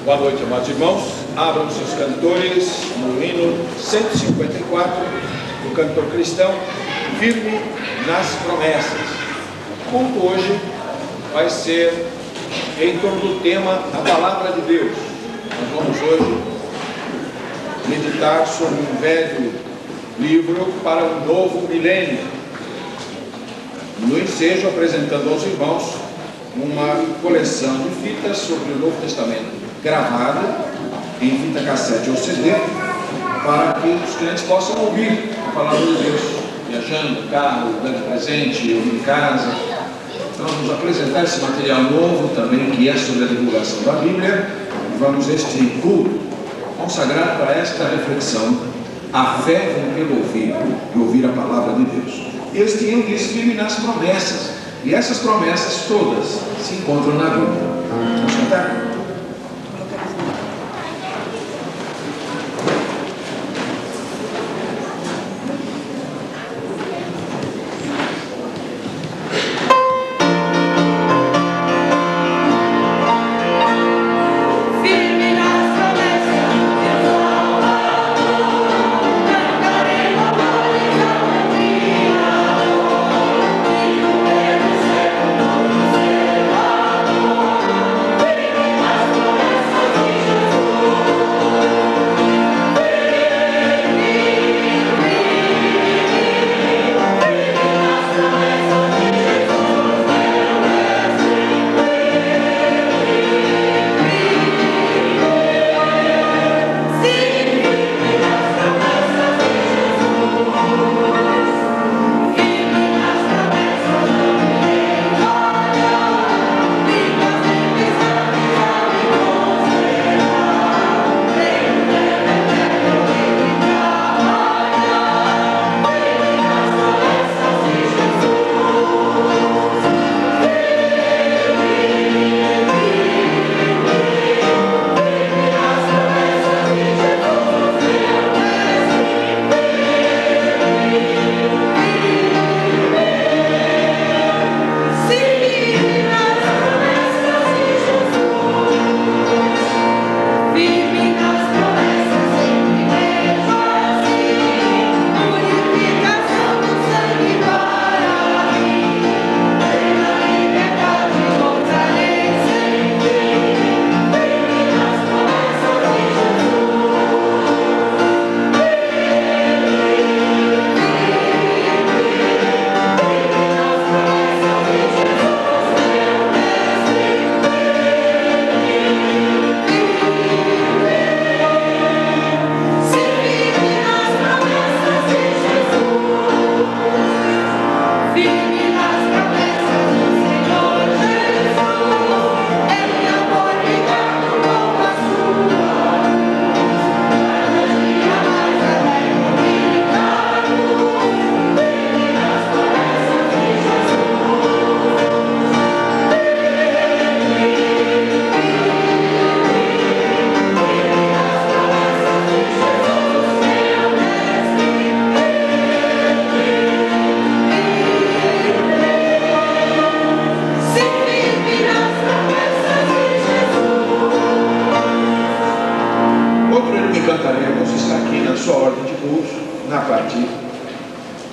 Boa noite, amados irmãos. Abram seus cantores no hino 154, do cantor cristão, Firme nas Promessas. O culto hoje vai ser em torno do tema A Palavra de Deus. Nós vamos hoje meditar sobre um velho livro para um novo milênio. No ensejo, apresentando aos irmãos uma coleção de fitas sobre o Novo Testamento, gravada em fita cassete ou CD, para que os clientes possam ouvir a palavra de Deus, viajando no carro, dando presente, ou em casa. Então vamos apresentar esse material novo também, que é sobre a divulgação da Bíblia. Vamos este culto consagrar para esta reflexão: a fé vem pelo ouvir, e ouvir a palavra de Deus. Este hino diz firme nas promessas, e essas promessas todas se encontram na Bíblia. Vamos cantar?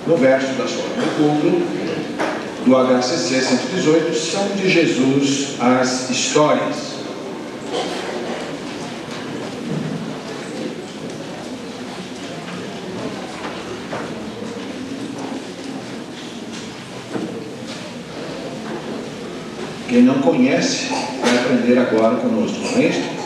No verso da sua ordem de culto, do HCC 118, são de Jesus as histórias. Quem não conhece vai aprender agora conosco, não é isso? Eu quero ouvir.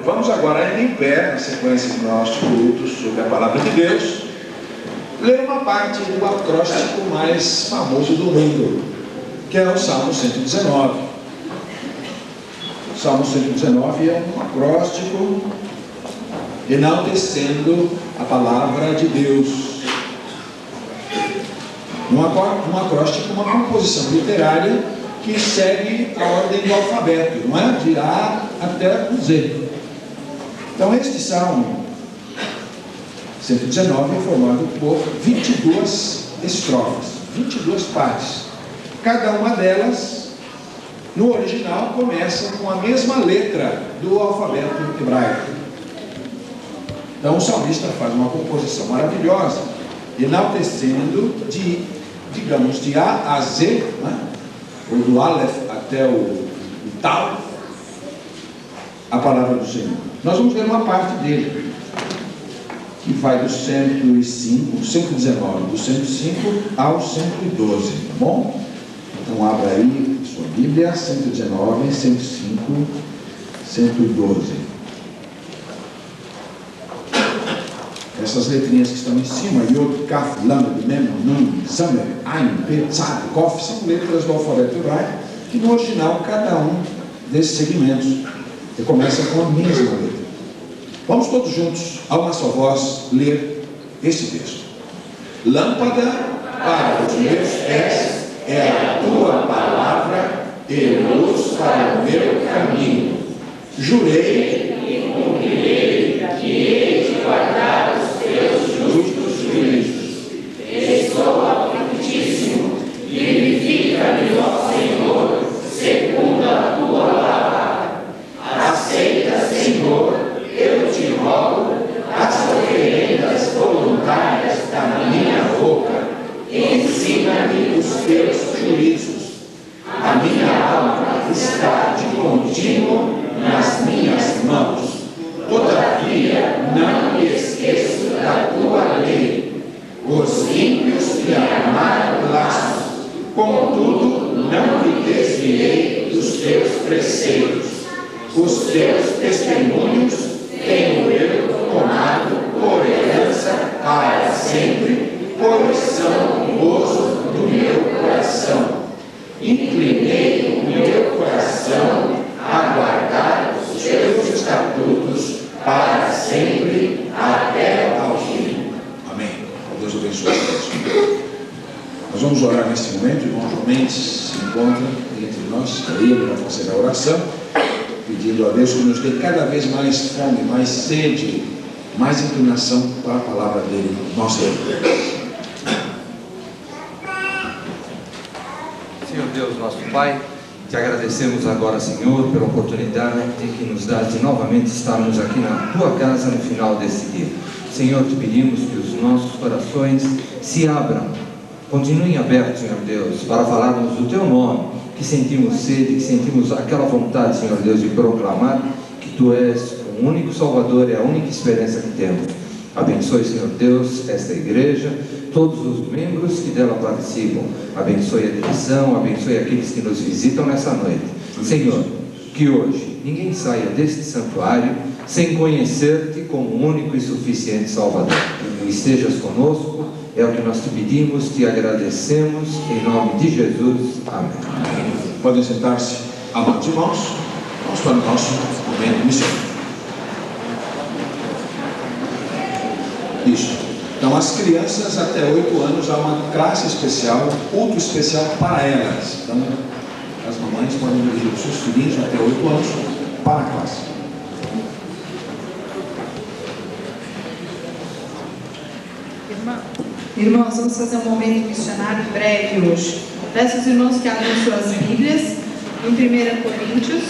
Vamos agora, ainda em pé, na sequência do nosso culto sobre a Palavra de Deus, ler uma parte do acróstico mais famoso do mundo, que é o Salmo 119. O Salmo 119 é um acróstico enaltecendo a Palavra de Deus. Um acróstico, uma composição literária que segue a ordem do alfabeto, não é? De A até o Z. Então, este Salmo 119 é formado por 22 estrofes, 22 partes. Cada uma delas, no original, começa com a mesma letra do alfabeto hebraico. Então, o salmista faz uma composição maravilhosa, enaltecendo digamos, de A a Z, né? Ou do Aleph até o Tal, a palavra do Senhor. Nós vamos ver uma parte dele, que vai do 105, 119, do 105 ao 112, tá bom? Então abra aí sua Bíblia, 119, 105, 112. Essas letrinhas que estão em cima, Yod, Kaf, Lamed, Mem, Nun, Samer, Ain, Pe, Tzad, Kof, são letras do alfabeto hebraico, que no original cada um desses segmentos começa com a mesma letra. Vamos todos juntos, a uma só voz, ler esse texto. Lâmpada para os meus pés é a tua palavra e luz para o meu caminho. Jurei e cumprirei que hei de guardar os teus justos juízos. Estou aflitíssimo, vivifica-me, ó Senhor, segundo a tua palavra. Aceita, Senhor, eu te rogo, as oferendas voluntárias da minha boca. Ensina-me os teus juízos. A minha alma está de contínuo nas minhas mãos. Todavia não me esqueço da tua lei. Os ímpios me armaram laços, contudo não me desviei dos teus preceitos. Os teus testemunhos tenho eu tomado por herança para sempre, pois são o gozo do meu coração. Inclinei o meu coração a guardar os teus estatutos para sempre, até ao fim. Amém. Deus abençoe a todos. Nós vamos orar nesse momento. O irmão João Mendes se encontra entre nós, ele vai fazer a oração, pedindo a Deus que nos dê cada vez mais fome, mais sede, mais inclinação para a palavra dele, nosso Deus. Senhor Deus, nosso Pai, te agradecemos agora, Senhor, pela oportunidade que nos dá de novamente estarmos aqui na tua casa no final desse dia. Senhor, te pedimos que os nossos corações se abram, continuem abertos, Senhor Deus, para falarmos do teu nome, que sentimos sede, que sentimos aquela vontade, Senhor Deus, de proclamar que tu és o único Salvador e a única esperança que temos. Abençoe, Senhor Deus, esta igreja, todos os membros que dela participam. Abençoe a direção, abençoe aqueles que nos visitam nessa noite. Senhor, que hoje ninguém saia deste santuário sem conhecer-te como único e suficiente Salvador. Estejas conosco, é o que nós te pedimos, te agradecemos, em nome de Jesus. Amém. Podem sentar-se, amados irmãos. Vamos para o nosso momento missionário. Isso. Então, as crianças até 8 anos há uma classe especial, culto especial para elas. Então, as mamães podem dirigir os seus filhinhos até 8 anos para a classe. Irmãos, vamos fazer um momento missionário breve hoje. Peço aos irmãos que abram suas Bíblias em 1 Coríntios,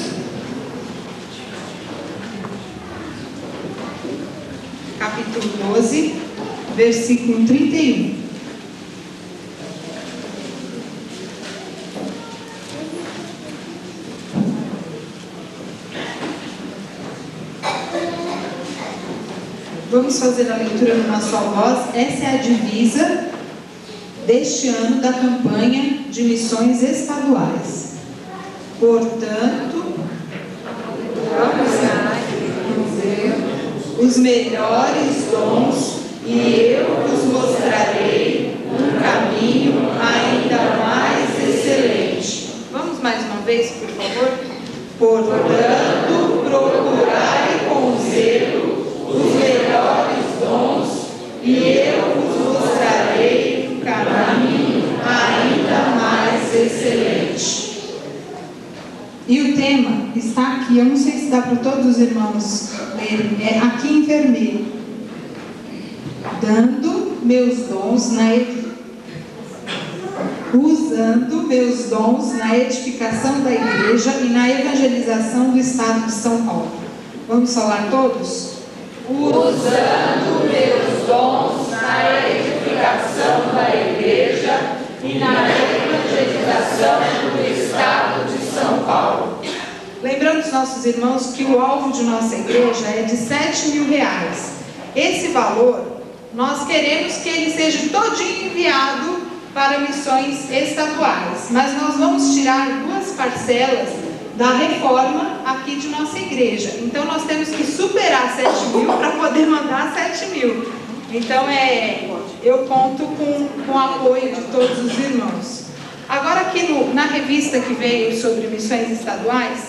capítulo 12, versículo 31. Vamos fazer a leitura numa só voz. Essa é a divisa deste ano da campanha de missões estaduais. Portanto, vamos os melhores dons e eu vos mostrarei um caminho ainda mais excelente. Vamos mais uma vez, por favor? Portanto, procurai com zelo os melhores dons e eu vos mostrarei um caminho ainda mais excelente. E o tema está aqui, eu não sei se dá para todos os irmãos lerem, é aqui em vermelho. Dando meus dons usando meus dons na edificação da igreja e na evangelização do estado de São Paulo. Vamos falar todos? Usando meus dons na edificação da igreja e na evangelização do estado de São Paulo. Lembrando os nossos irmãos que o alvo de nossa igreja é de R$7.000. Esse valor, nós queremos que ele seja todinho enviado para missões estaduais, mas nós vamos tirar 2 parcelas da reforma aqui de nossa igreja. Então nós temos que superar 7.000 para poder mandar 7.000. Então eu conto com o apoio de todos os irmãos. Agora aqui na revista que veio sobre missões estaduais,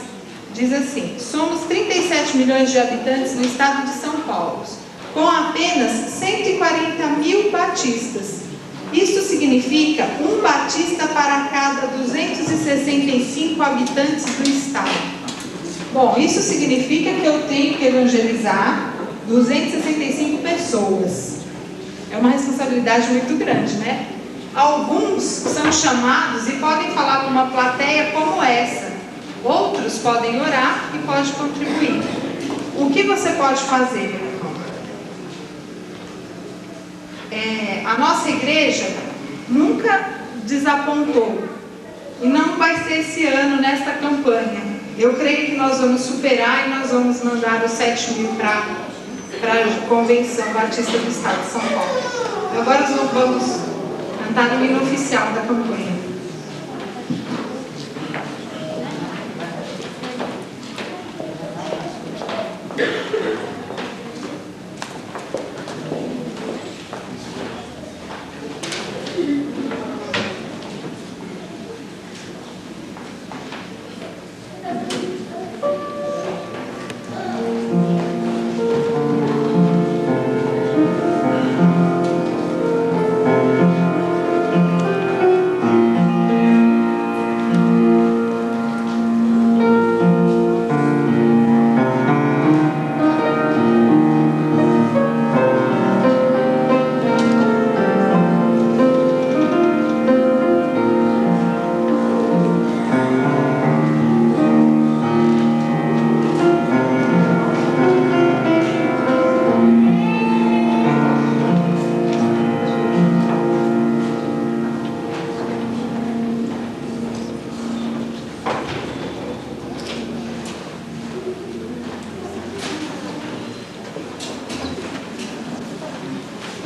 diz assim: somos 37 milhões de habitantes no estado de São Paulo, com apenas 140.000 batistas. Isso significa um batista para cada 265 habitantes do estado. Bom, isso significa que eu tenho que evangelizar 265 pessoas. É uma responsabilidade muito grande, né? Alguns são chamados e podem falar com uma plateia como essa. Outros podem orar e podem contribuir. O que você pode fazer, meu irmão? A nossa igreja nunca desapontou. E não vai ser esse ano nesta campanha. Eu creio que nós vamos superar e nós vamos mandar os 7.000 para a Convenção Batista do Estado de São Paulo. Agora nós vamos cantar no hino oficial da campanha.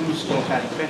Vamos colocar em pé.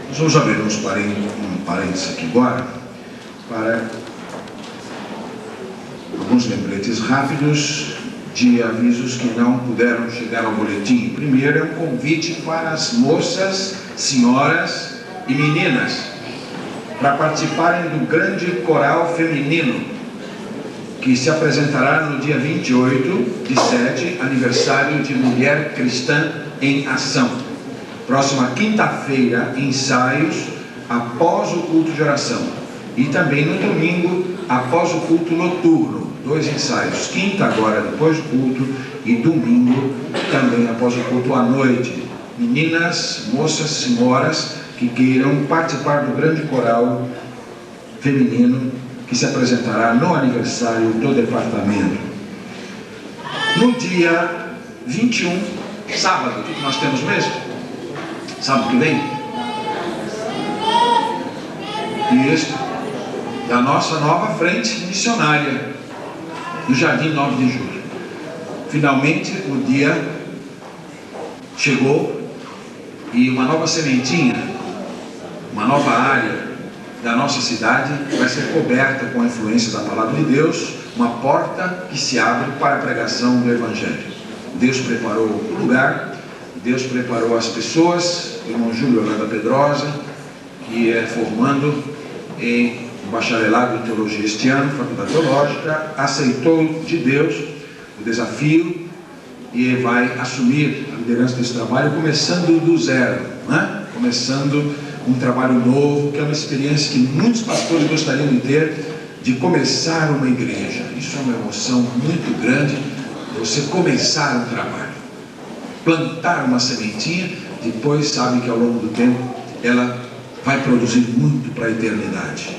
Nós vamos abrir um parênteses aqui agora para alguns lembretes rápidos de avisos que não puderam chegar ao boletim. Primeiro é um convite para as moças, senhoras e meninas para participarem do grande coral feminino que se apresentará no dia 28/7, aniversário de Mulher Cristã em Ação. Próxima quinta-feira, ensaios após o culto de oração e também no domingo após o culto noturno. 2 ensaios, quinta agora depois do culto e domingo também após o culto à noite. Meninas, moças, senhoras que queiram participar do grande coral feminino que se apresentará no aniversário do departamento. No dia 21, sábado, o que nós temos mesmo? Sábado que vem? Isso, da nossa nova frente missionária, no Jardim 9 de Julho. Finalmente o dia chegou e uma nova sementinha, uma nova área da nossa cidade vai ser coberta com a influência da Palavra de Deus, uma porta que se abre para a pregação do Evangelho. Deus preparou o lugar, Deus preparou as pessoas. O irmão Júlio lá da Pedrosa, que é formando em bacharelado em teologia este ano, faculdade teológica, aceitou de Deus o desafio e vai assumir a liderança desse trabalho, começando do zero, né? Começando um trabalho novo, que é uma experiência que muitos pastores gostariam de ter, de começar uma igreja. Isso é uma emoção muito grande, você começar um trabalho, plantar uma sementinha, depois sabe que ao longo do tempo ela vai produzir muito para a eternidade.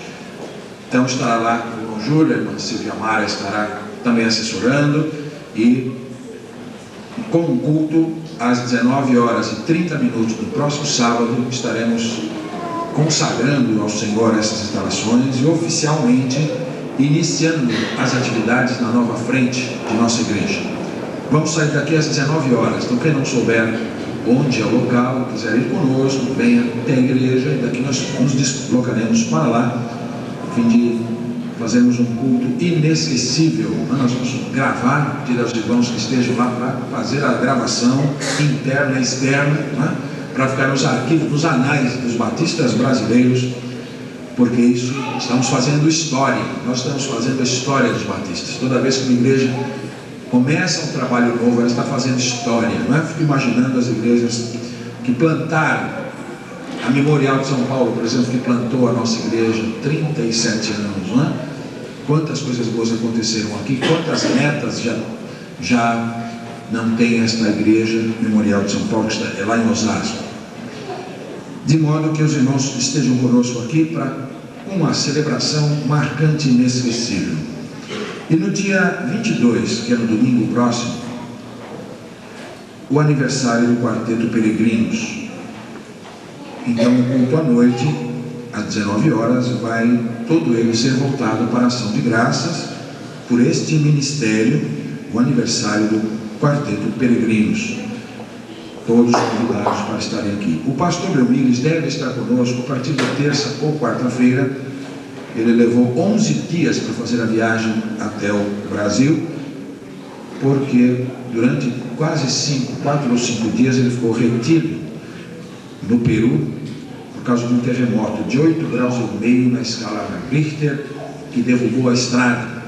Então estará lá o irmão Júlio, a irmã Silvia Mara estará também assessorando, e com o culto às 19h30 no próximo sábado estaremos consagrando ao Senhor essas instalações e oficialmente iniciando as atividades na nova frente de nossa igreja. Vamos sair daqui às 19h, então quem não souber onde é o local, quiser ir conosco, venha até a igreja, e daqui nós nos deslocaremos para lá, a fim de fazermos um culto inesquecível. Nós vamos gravar, pedir aos irmãos que estejam lá para fazer a gravação interna e externa, né? Para ficar nos arquivos, nos anais dos batistas brasileiros, porque isso, estamos fazendo história, nós estamos fazendo a história dos batistas. Toda vez que uma igreja começa um trabalho novo, ela está fazendo história, não é? Fico imaginando as igrejas que plantaram, a Memorial de São Paulo, por exemplo, que plantou a nossa igreja 37 anos, não é? Quantas coisas boas aconteceram aqui, quantas netas já não tem esta igreja Memorial de São Paulo, que está lá em Osasco. De modo que os irmãos estejam conosco aqui para uma celebração marcante e inesquecível. E no dia 22, que é no domingo próximo, o aniversário do Quarteto Peregrinos. Então, o culto à noite, às 19h, vai todo ele ser voltado para a ação de graças por este ministério, o aniversário do Quarteto Peregrinos. Todos convidados para estarem aqui. O pastor Belmires deve estar conosco a partir da terça ou quarta-feira. Ele levou 11 dias para fazer a viagem até o Brasil, porque durante quase 4 ou 5 dias ele ficou retido no Peru, por causa de um terremoto de 8,5 graus na escala Richter, que derrubou a estrada.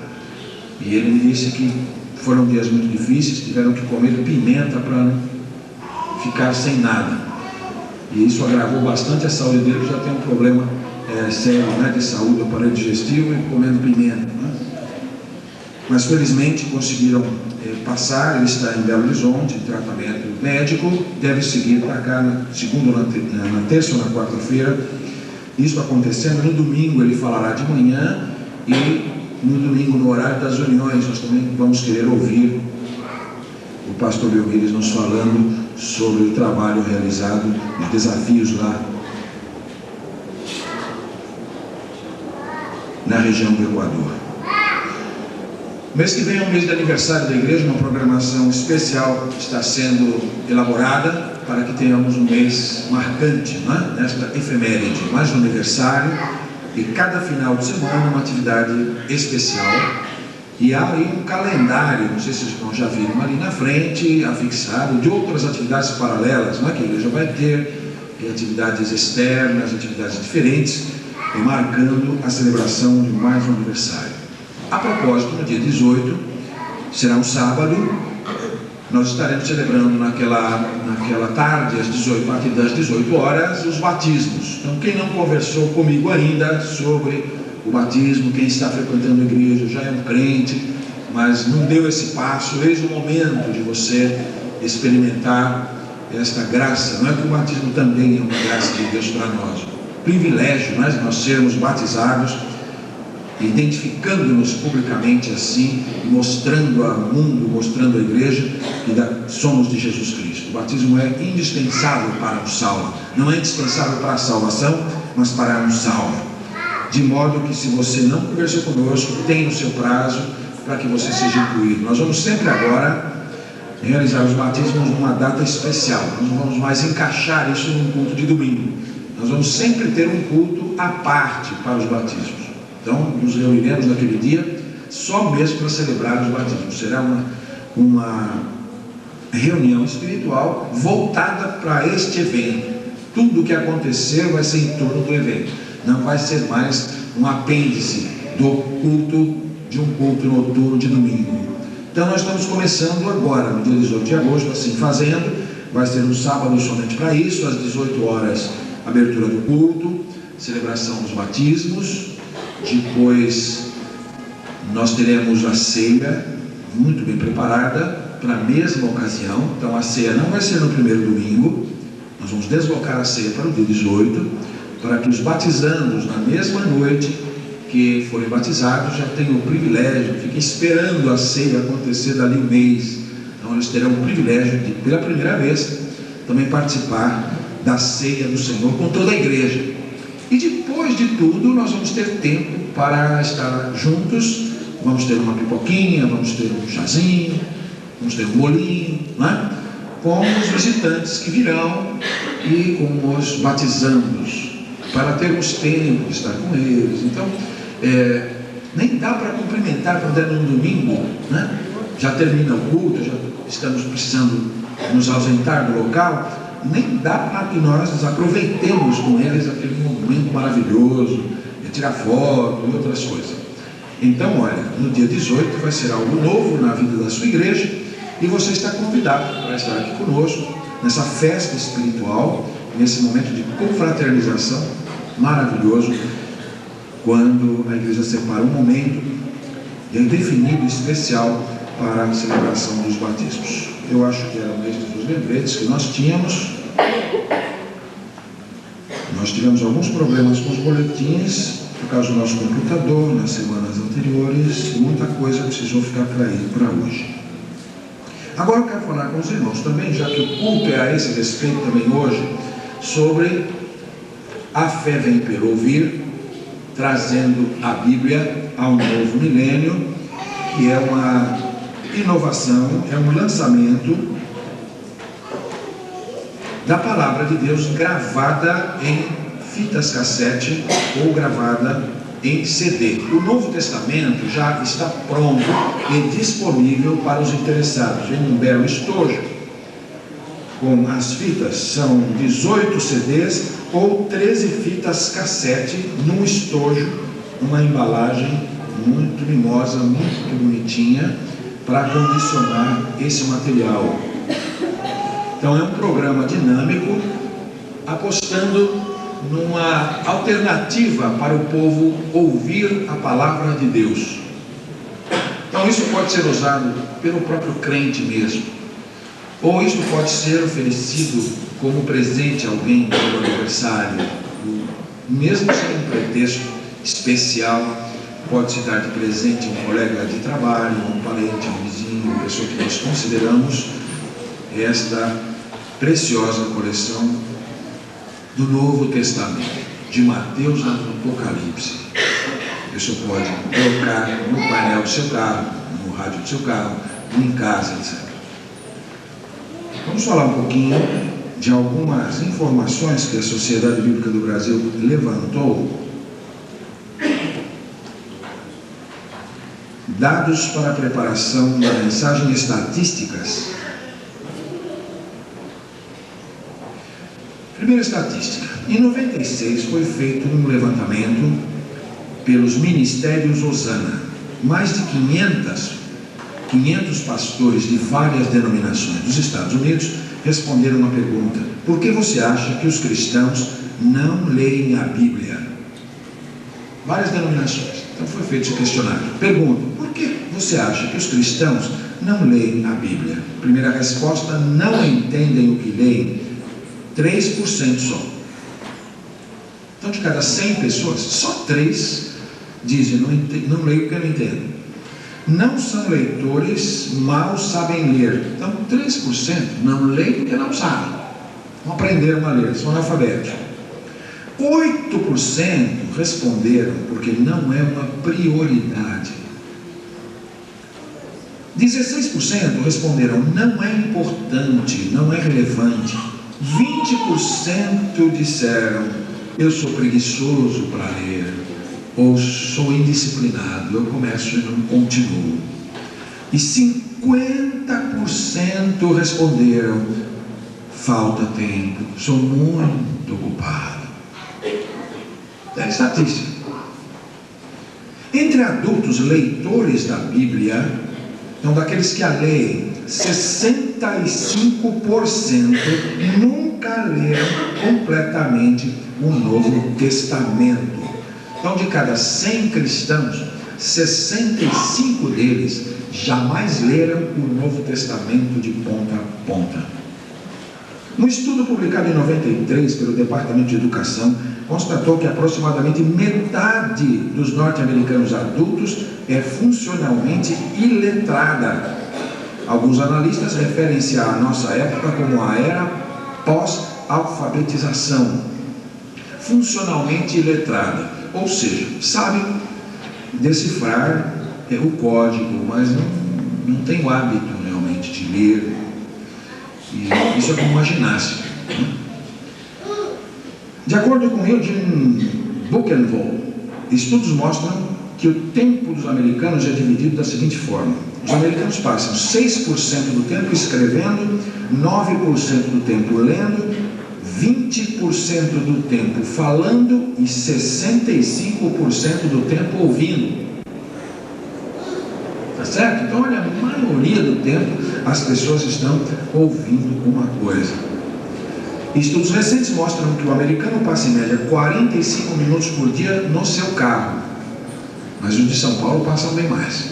E ele me disse que foram dias muito difíceis, tiveram que comer pimenta para não ficar sem nada. E isso agravou bastante a saúde dele, que já tem um problema sério, né, de saúde do aparelho digestivo, e comendo pimenta, né? Mas felizmente conseguiram passar. Ele está em Belo Horizonte, em tratamento médico, deve seguir para cá na terça ou na quarta-feira. Isso acontecendo, no domingo ele falará de manhã, e no domingo, no horário das reuniões, nós também vamos querer ouvir o pastor Belmires nos falando sobre o trabalho realizado, os desafios lá na região do Equador. O mês que vem é o mês de aniversário da igreja. Uma programação especial está sendo elaborada para que tenhamos um mês marcante, né? Nesta efeméride, mais um aniversário, e cada final de semana uma atividade especial. E há aí um calendário, não sei se vocês já viram ali na frente, afixado, de outras atividades paralelas, né, que a igreja vai ter, atividades externas, atividades diferentes, marcando a celebração de mais um aniversário. A propósito, no dia 18, será um sábado, nós estaremos celebrando naquela tarde, a partir das 18 horas, os batismos. Então, quem não conversou comigo ainda sobre o batismo, quem está frequentando a igreja, já é um crente, mas não deu esse passo, eis o momento de você experimentar esta graça. Não é que o batismo também é uma graça de Deus para nós, privilégio, mas nós sermos batizados, identificando-nos publicamente assim, mostrando ao mundo, mostrando à igreja que somos de Jesus Cristo. O batismo é indispensável para o salvo, não é indispensável para a salvação, mas para o salvo. De modo que, se você não conversou conosco, tem o seu prazo para que você seja incluído. Nós vamos sempre agora realizar os batismos numa data especial. Nós não vamos mais encaixar isso num culto de domingo. Nós vamos sempre ter um culto à parte para os batismos. Então, nos reuniremos naquele dia só mesmo para celebrar os batismos. Será uma reunião espiritual voltada para este evento. Tudo o que acontecer vai ser em torno do evento. Não vai ser mais um apêndice do culto, de um culto noturno de domingo. Então nós estamos começando agora, no dia 18 de agosto, assim fazendo. Vai ser um sábado somente para isso, às 18 horas, abertura do culto, celebração dos batismos. Depois nós teremos a ceia, muito bem preparada, para a mesma ocasião. Então a ceia não vai ser no primeiro domingo, nós vamos deslocar a ceia para o dia 18, para que os batizandos, na mesma noite que forem batizados, já tenham o privilégio, fiquem esperando a ceia acontecer dali um mês. Então eles terão o privilégio de, pela primeira vez, também participar da ceia do Senhor com toda a igreja. E depois de tudo, nós vamos ter tempo para estar juntos, vamos ter uma pipoquinha, vamos ter um chazinho, vamos ter um bolinho, não é? Com os visitantes que virão e com os batizandos, para termos tempo de estar com eles. Então, nem dá para cumprimentar quando é no domingo, né? Já termina o culto, já estamos precisando nos ausentar do local, nem dá para que nós aproveitemos com eles aquele momento maravilhoso, tirar foto e outras coisas. Então, olha, no dia 18 vai ser algo novo na vida da sua igreja, e você está convidado para estar aqui conosco, nessa festa espiritual, nesse momento de confraternização maravilhoso, quando a igreja separa um momento definido, especial, para a celebração dos batismos. Eu acho que era um dos lembretes que nós tínhamos. Nós tivemos alguns problemas com os boletins, por causa do nosso computador, nas semanas anteriores, e muita coisa precisou ficar para hoje. Agora eu quero falar com os irmãos também, já que o culto é a esse respeito também hoje, sobre a fé vem pelo ouvir, trazendo a Bíblia ao novo milênio, que é uma inovação, é um lançamento da palavra de Deus gravada em fitas cassete ou gravada em CD. O Novo Testamento já está pronto e disponível para os interessados em um belo estojo com as fitas. São 18 CDs ou 13 fitas cassete num estojo, uma embalagem muito mimosa, muito bonitinha, para condicionar esse material. Então é um programa dinâmico, apostando numa alternativa para o povo ouvir a palavra de Deus. Então isso pode ser usado pelo próprio crente mesmo, ou isso pode ser oferecido como presente a alguém pelo aniversário, mesmo sem um pretexto especial. Pode-se dar de presente a um colega de trabalho, a um parente, a um vizinho, uma pessoa que nós consideramos esta preciosa coleção do Novo Testamento, de Mateus ao Apocalipse. A pessoa pode colocar no painel do seu carro, no rádio do seu carro, em casa, etc. Vamos falar um pouquinho de algumas informações que a Sociedade Bíblica do Brasil levantou, dados para a preparação da mensagem estatísticas. Primeira estatística: em 96 foi feito um levantamento pelos ministérios Osana. Mais de 500 pastores de várias denominações dos Estados Unidos responderam uma pergunta: por que você acha que os cristãos não leem a Bíblia? Várias denominações. Então foi feito esse questionário. Pergunta: por que você acha que os cristãos não leem a Bíblia? Primeira resposta: não entendem o que leem. 3% só. Então, de cada 100 pessoas, só 3 dizem: não leio porque eu não entendo. Não são leitores, mal sabem ler. Então, 3% não leem porque não sabem, não aprenderam a ler, são analfabetos. 8% responderam porque não é uma prioridade. 16% responderam: não é importante, não é relevante. 20% disseram: eu sou preguiçoso para ler, ou sou indisciplinado, eu começo e não continuo. E 50% responderam: falta tempo, sou muito ocupado. É estatística. Entre adultos leitores da Bíblia, então daqueles que a leem, 65% nunca leram completamente o Novo Testamento. Então, de cada 100 cristãos, 65 deles jamais leram o Novo Testamento de ponta a ponta. Um estudo publicado em 93 pelo Departamento de Educação constatou que aproximadamente metade dos norte-americanos adultos é funcionalmente iletrada. Alguns analistas referem-se à nossa época como a era pós-alfabetização. Funcionalmente iletrada, ou seja, sabem decifrar o código, mas não tem o hábito realmente de ler. E isso é como uma ginástica. De acordo com Eugene Buchenwald, estudos mostram que o tempo dos americanos é dividido da seguinte forma: os americanos passam 6% do tempo escrevendo, 9% do tempo lendo, 20% do tempo falando e 65% do tempo ouvindo. Tá certo? Então, olha, a maioria do tempo as pessoas estão ouvindo uma coisa. Estudos recentes mostram que o americano passa em média 45 minutos por dia no seu carro, mas os de São Paulo passam bem mais.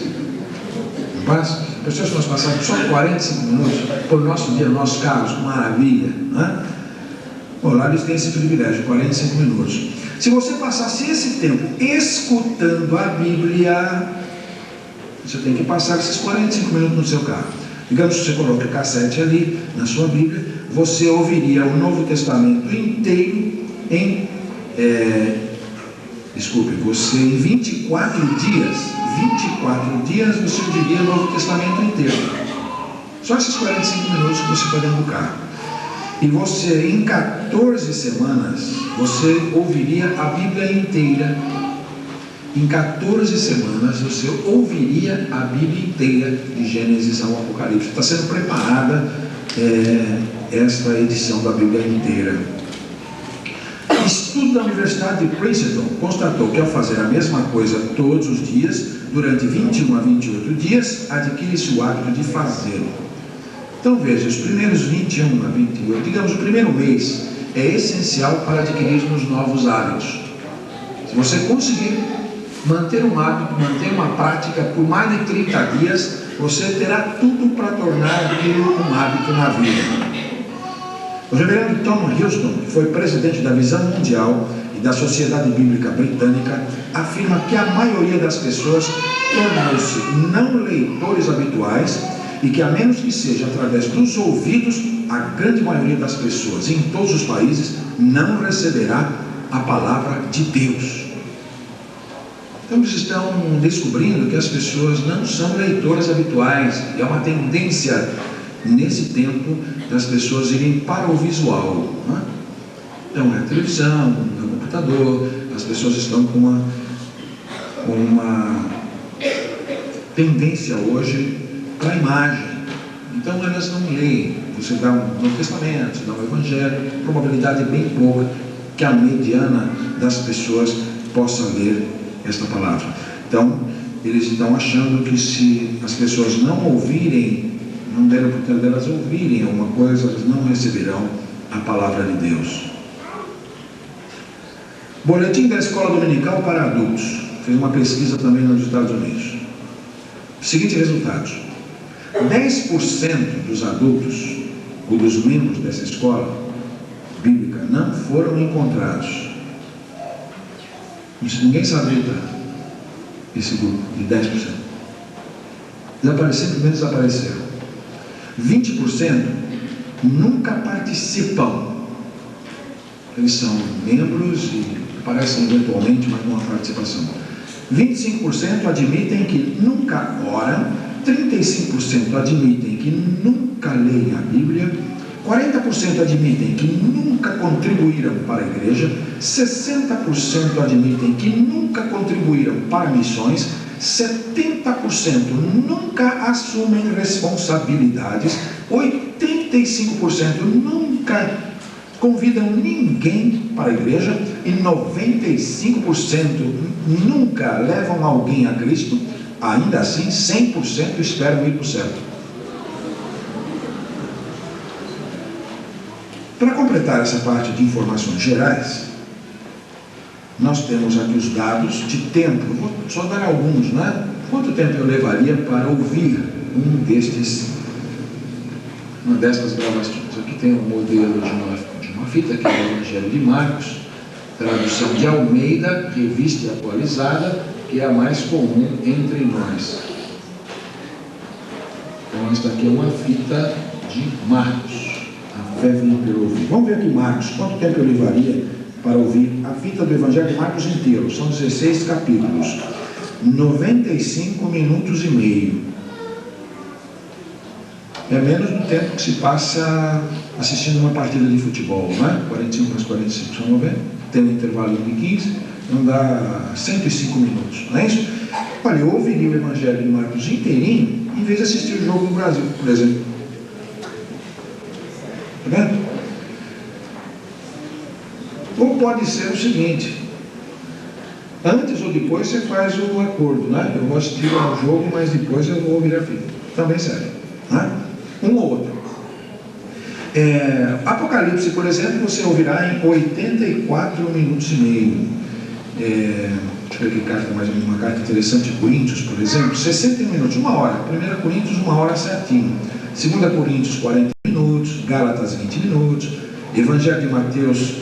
Não passa? As pessoas que nós passamos só 45 minutos por nosso dia, nossos carros, maravilha, né? Bom, lá eles têm esse privilégio, 45 minutos. Se você passasse esse tempo escutando a Bíblia, você tem que passar esses 45 minutos no seu carro. Digamos que você coloca o cassete ali na sua Bíblia, você ouviria o Novo Testamento inteiro em 24 dias você ouviria o Novo Testamento inteiro. Só esses 45 minutos que você está dentro do carro. E você, em 14 semanas, você ouviria a Bíblia inteira. Em 14 semanas você ouviria a Bíblia inteira, de Gênesis ao Apocalipse. Está sendo preparada esta edição da Bíblia inteira. Estudo da Universidade de Princeton constatou que ao fazer a mesma coisa todos os dias, durante 21 a 28 dias, adquire-se o hábito de fazê-lo. Então veja, os primeiros 21 a 28, digamos o primeiro mês, é essencial para adquirirmos novos hábitos. Se você conseguir manter um hábito, manter uma prática por mais de 30 dias, você terá tudo para tornar aquilo um hábito na vida. O reverendo Tom Houston, que foi presidente da Visão Mundial e da Sociedade Bíblica Britânica, afirma que a maioria das pessoas tornou-se não leitores habituais e que, a menos que seja através dos ouvidos, a grande maioria das pessoas em todos os países não receberá a palavra de Deus. Então eles estão descobrindo que as pessoas não são leitoras habituais. É uma tendência nesse tempo das pessoas irem para o visual, né? Então, é televisão, é computador, as pessoas estão com uma tendência hoje para a imagem. Então, elas não leem. Você dá um Novo Testamento, você dá um Evangelho, a probabilidade é bem pouca que a mediana das pessoas possa ler esta palavra. Então, eles estão achando que se as pessoas não ouvirem, não deram a oportunidade delas ouvirem alguma coisa, elas não receberão a palavra de Deus. Boletim da Escola Dominical para Adultos. Fez uma pesquisa também nos Estados Unidos. Seguinte resultados: 10% dos adultos ou dos membros dessa escola bíblica não foram encontrados. Ninguém sabe onde está esse grupo de 10%. Desapareceram, primeiro desapareceram. 20% nunca participam. Eles são membros e aparecem eventualmente, mas não há participação. 25% admitem que nunca oram, 35% admitem que nunca leem a Bíblia, 40% admitem que nunca contribuíram para a igreja, 60% admitem que nunca contribuíram para missões, 70% nunca assumem responsabilidades, 85% nunca convidam ninguém para a igreja e 95% nunca levam alguém a Cristo. Ainda assim, 100% esperam ir para o céu. Para completar essa parte de informações gerais, nós temos aqui os dados de tempo. Eu vou só dar alguns, né? Quanto tempo eu levaria para ouvir uma destas gravações? Aqui tem um modelo de uma fita, que é o Evangelho de Marcos, tradução de Almeida, revista e atualizada, que é a mais comum entre nós. Então, esta aqui é uma fita de Marcos. A fé vem pelo ouvir. Vamos ver aqui Marcos. Quanto tempo eu levaria para ouvir a fita do Evangelho de Marcos inteiro? São 16 capítulos. 95 minutos e meio. É menos do tempo que se passa assistindo uma partida de futebol, não é? 45 mais 45, só vamos ver. Tem um intervalo de 15, não dá 105 minutos, não é isso? Olha, eu ouviria o Evangelho de Marcos inteirinho em vez de assistir o jogo no Brasil, por exemplo. Está vendo? Ou pode ser o seguinte: antes ou depois você faz o acordo, né? Eu vou assistir ao jogo, mas depois eu vou ouvir a fita. Também serve, né? Um ou outro. Apocalipse, por exemplo, você ouvirá em 84 minutos e meio. Deixa eu ver que carta, mais uma carta interessante. Coríntios, por exemplo, 61 minutos, 1 hora. 1 Coríntios, 1 hora certinho. 2 Coríntios, 40 minutos. Gálatas, 20 minutos. Evangelho de Mateus,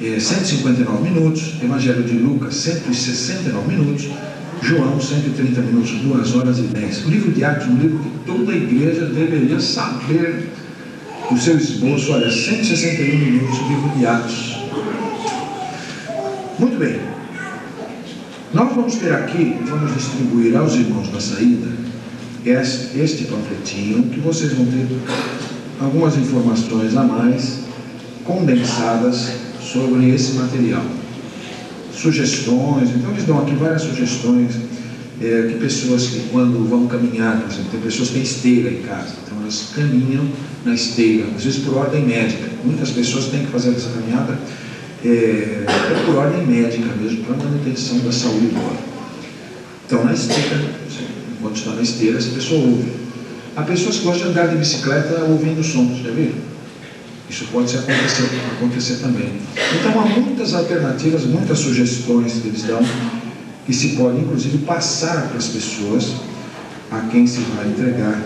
159 minutos. Evangelho de Lucas, 169 minutos. João, 130 minutos, 2 horas e 10. O livro de Atos, um livro que toda a igreja deveria saber. O seu esboço, olha, 161 minutos, o livro de Atos. Muito bem. Nós vamos ter aqui, vamos distribuir aos irmãos da saída este panfletinho, que vocês vão ter algumas informações a mais condensadas sobre esse material. Sugestões, então eles dão aqui várias sugestões, que pessoas que quando vão caminhar, por exemplo, tem pessoas que têm esteira em casa, então elas caminham na esteira, às vezes por ordem médica. Muitas pessoas têm que fazer essa caminhada por ordem médica mesmo, para manutenção da saúde boa. Então, na esteira, enquanto está na esteira, essa pessoa ouve. Há pessoas que gostam de andar de bicicleta ouvindo sons, já viram? Isso pode acontecer também. Então, há muitas alternativas, muitas sugestões que eles dão, que se pode, inclusive, passar para as pessoas a quem se vai entregar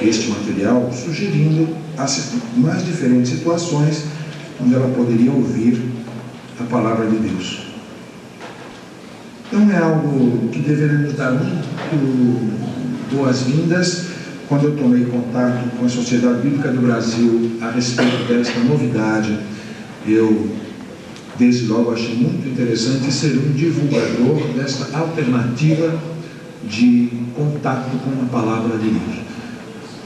este material, sugerindo as mais diferentes situações onde ela poderia ouvir a palavra de Deus. Então, é algo que deveremos dar muito boas-vindas. Quando eu tomei contato com a Sociedade Bíblica do Brasil a respeito desta novidade, eu, desde logo, achei muito interessante ser um divulgador desta alternativa de contato com a palavra de Deus,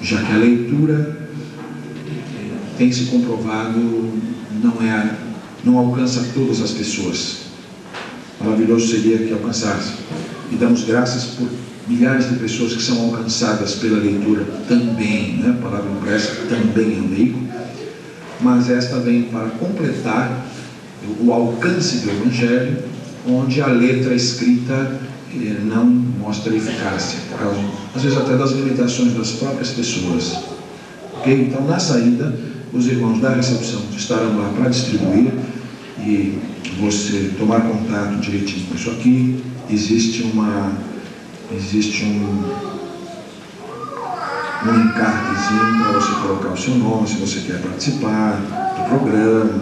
já que a leitura tem se comprovado, não alcança todas as pessoas. Maravilhoso seria que alcançasse. E damos graças por milhares de pessoas que são alcançadas pela leitura também, né? A palavra impressa também é um veículo, mas esta vem para completar o alcance do Evangelho, onde a letra escrita não mostra eficácia, por causa, às vezes até das limitações das próprias pessoas. Ok? Então, na saída, os irmãos da recepção estarão lá para distribuir, e você tomar contato direitinho com isso aqui. Existe um encartezinho para você colocar o seu nome, se você quer participar do programa,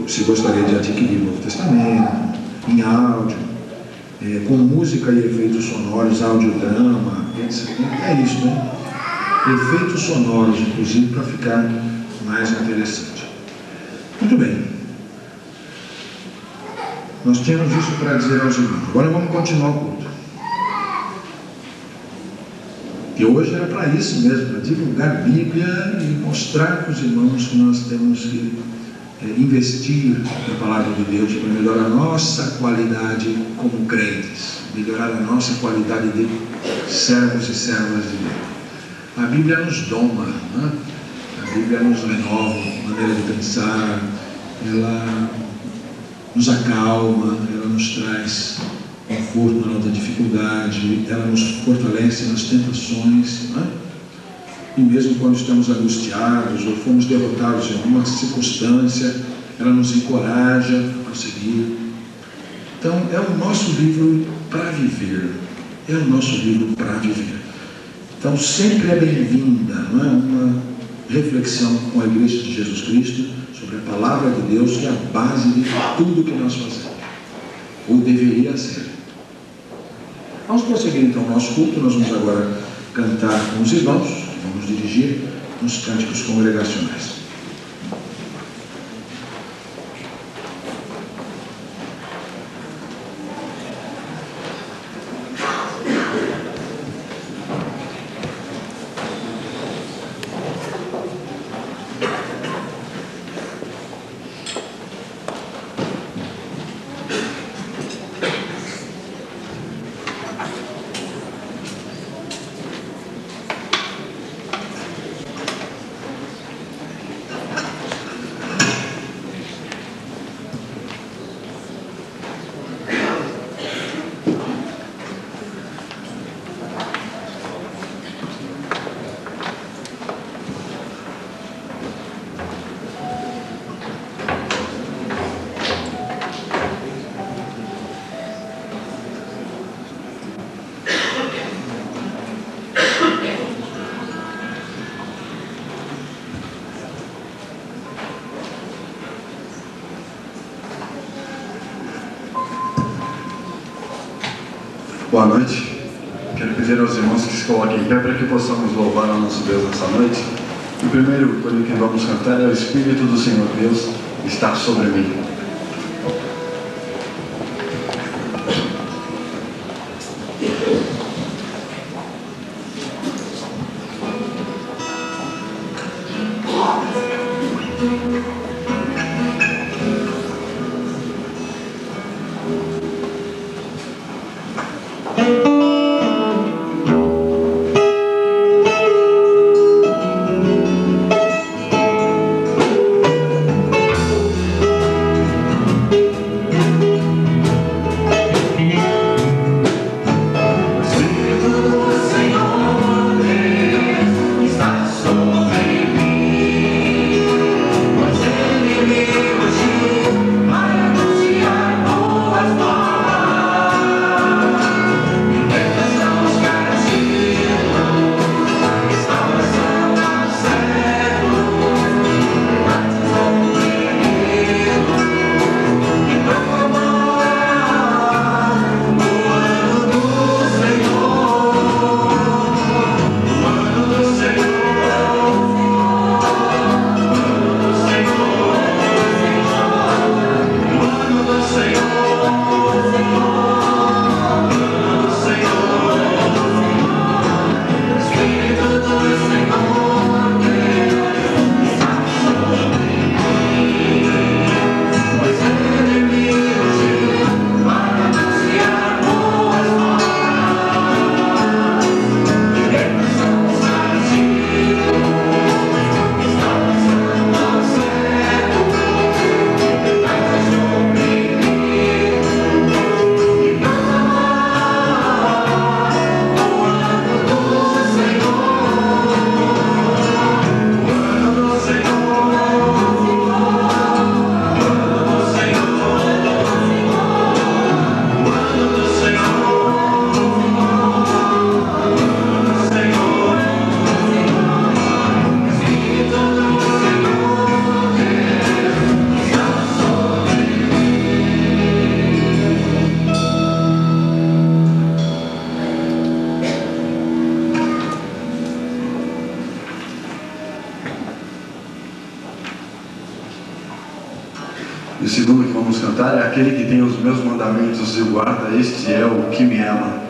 se gostaria de adquirir o Novo Testamento, em áudio, com música e efeitos sonoros, audiodrama, etc. É isso, né? Efeitos sonoros, inclusive, para ficar mais interessante. Muito bem. Nós tínhamos isso para dizer aos irmãos. Agora vamos continuar o culto. E hoje era para isso mesmo, para divulgar a Bíblia e mostrar para os irmãos que nós temos que investir na palavra de Deus para melhorar a nossa qualidade como crentes, melhorar a nossa qualidade de servos e servas de Deus. A Bíblia nos doma, né? A Bíblia nos renova, a maneira de pensar, ela nos acalma, ela nos traz conforto na nossa dificuldade, ela nos fortalece nas tentações, né? E mesmo quando estamos angustiados ou fomos derrotados em alguma circunstância, ela nos encoraja a prosseguir. Então, é o nosso livro para viver. É o nosso livro para viver. Então, sempre é bem-vinda, não é? Uma reflexão com a Igreja de Jesus Cristo sobre a Palavra de Deus, que é a base de tudo que nós fazemos, ou deveria ser. Vamos prosseguir então o nosso culto. Nós vamos agora cantar com os irmãos, que vamos dirigir nos cânticos congregacionais. Boa noite. Quero pedir aos irmãos que se coloquem em pé para que possamos louvar ao nosso Deus nessa noite. O primeiro coro que vamos cantar é o Espírito do Senhor Deus está sobre mim. vamos cantar é aquele que tem os meus mandamentos e o guarda, este é o que me ama.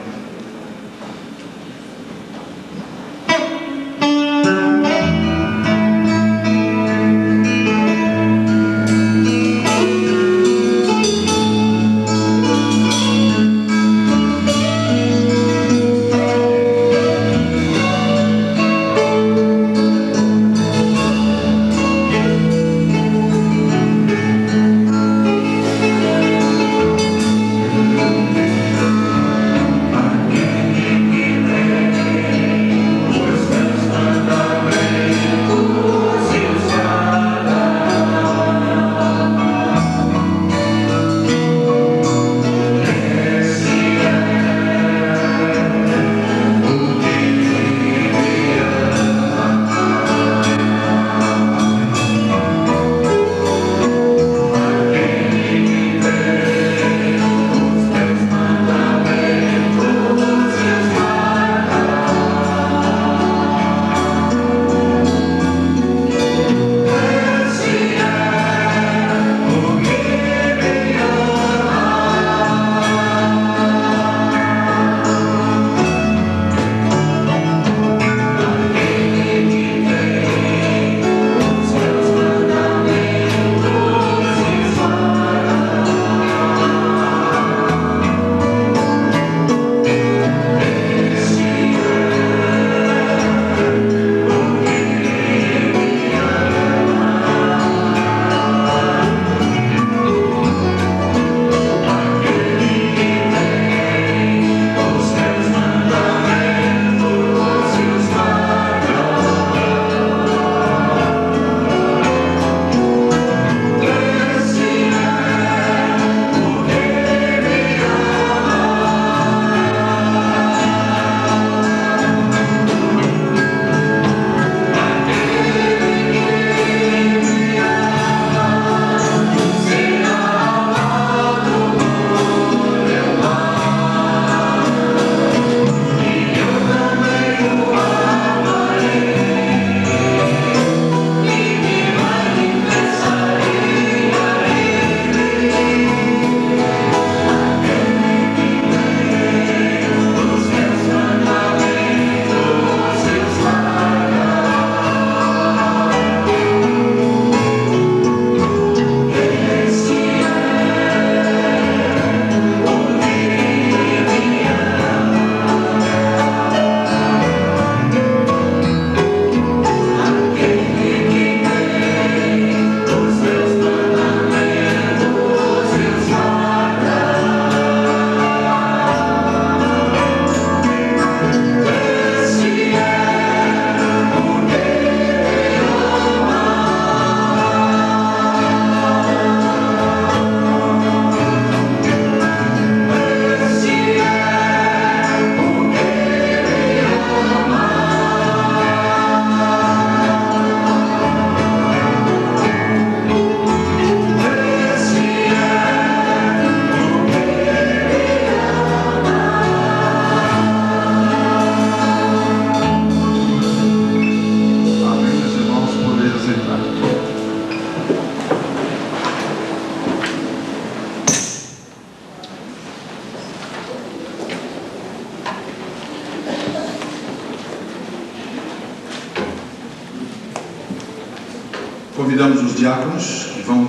Convidamos os diáconos que vão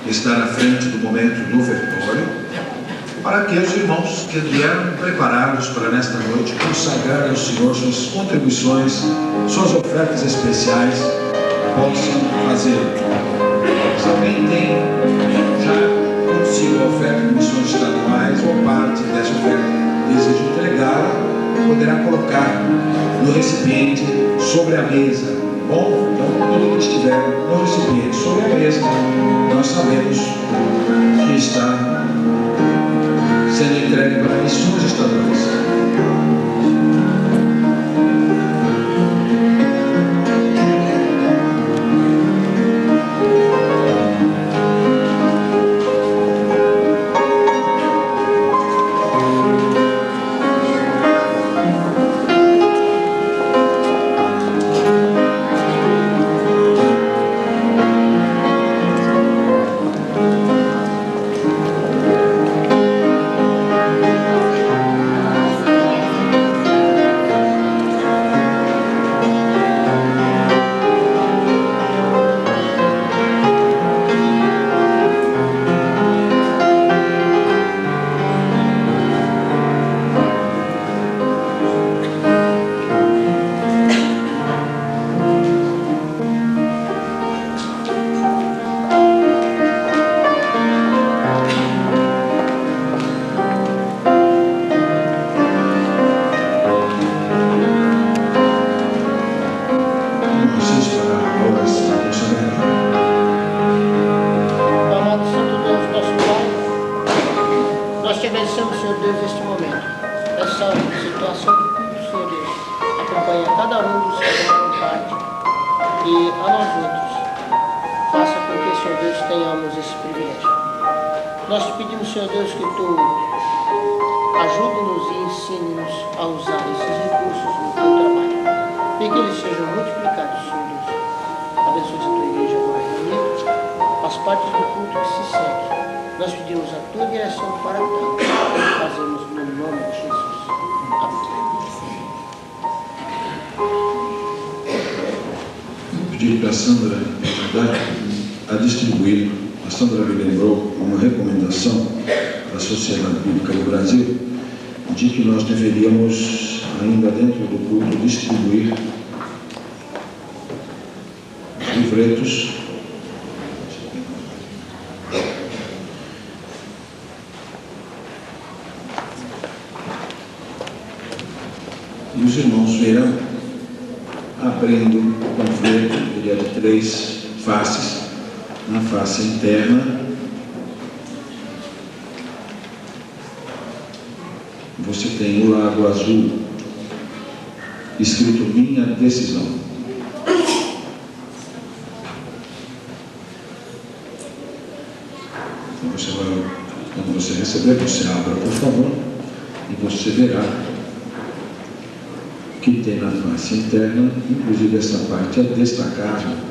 estar à frente do momento do ofertório, para que os irmãos que vieram preparados para nesta noite consagrar ao Senhor suas contribuições, suas ofertas especiais, possam fazê-lo. Se alguém tem já consigo a oferta de missões estaduais ou parte dessa oferta deseja entregar, poderá colocar no recipiente sobre a mesa. Bom, então tudo que estiver no recipiente sobre a mesa, nós sabemos que está sendo entregue para missões estaduais. agradecemos, Senhor Deus, neste momento. Essa situação do culto, Senhor Deus, acompanha cada um dos que tomaram parte e a nós outros. Faça com que, Senhor Deus, tenhamos esse privilégio. Nós te pedimos, Senhor Deus, que tu ajude-nos e ensine-nos a usar esses recursos no teu trabalho. E que eles sejam multiplicados, Senhor Deus. Abençoe a tua igreja agora reunida, as partes do culto que se segue. Nós pedimos a tua direção para tanto. Fazemos no nome de Jesus. Amém. Pedir para a Sandra a distribuir. A Sandra me lembrou uma recomendação da Sociedade Bíblica do Brasil de que nós deveríamos, ainda dentro do culto, distribuir livretos e os irmãos verão abrindo o panfleto. Ele é de 3 faces. Na face interna você tem o lado azul escrito minha decisão. Então você vai, quando você receber, você abra, por favor, e você verá que tem na face interna, inclusive essa parte é destacável.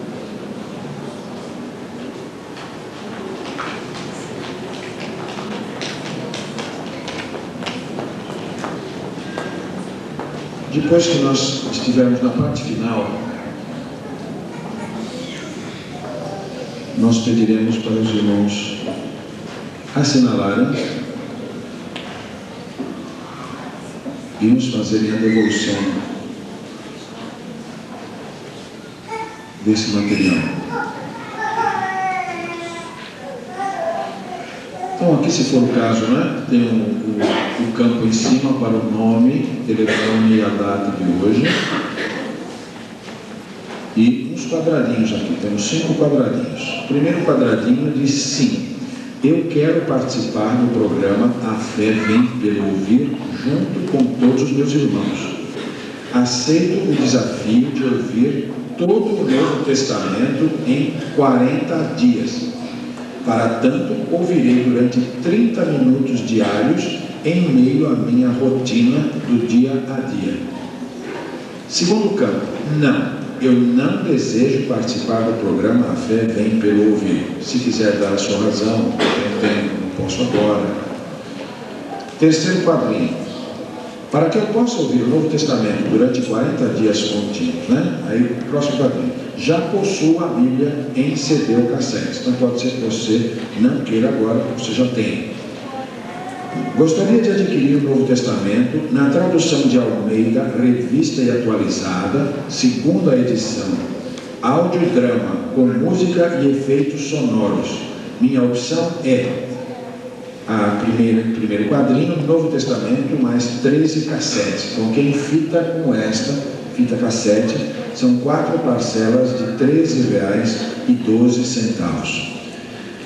Depois que nós estivermos na parte final, nós pediremos para os irmãos assinalarem e nos fazerem a devolução desse material. Então aqui, se for o caso, né, tem o campo em cima para o nome, telefone e a data de hoje. E uns quadradinhos aqui, temos 5 quadradinhos. O primeiro quadradinho diz sim, eu quero participar do programa A Fé Vem Pelo Ouvir, junto com todos os meus irmãos. Aceito o desafio de ouvir todo o Novo Testamento em 40 dias. Para tanto, ouvirei durante 30 minutos diários em meio à minha rotina do dia a dia. Segundo campo, não, eu não desejo participar do programa A Fé Vem Pelo Ouvir. Se quiser dar a sua razão, eu tenho, não posso agora. Terceiro quadrinho, para que eu possa ouvir o Novo Testamento durante 40 dias contínuos, né? Aí o próximo quadrinho, já possuo a Bíblia em CD ou cassete. Então pode ser que você não queira agora, você já tem. Gostaria de adquirir o Novo Testamento na tradução de Almeida, revista e atualizada, segunda edição, áudio e drama, com música e efeitos sonoros. Minha opção é a primeiro quadrinho, Novo Testamento, mais 13 cassetes. Então quem fita com esta, fita cassete, são 4 parcelas de R$ 13,12.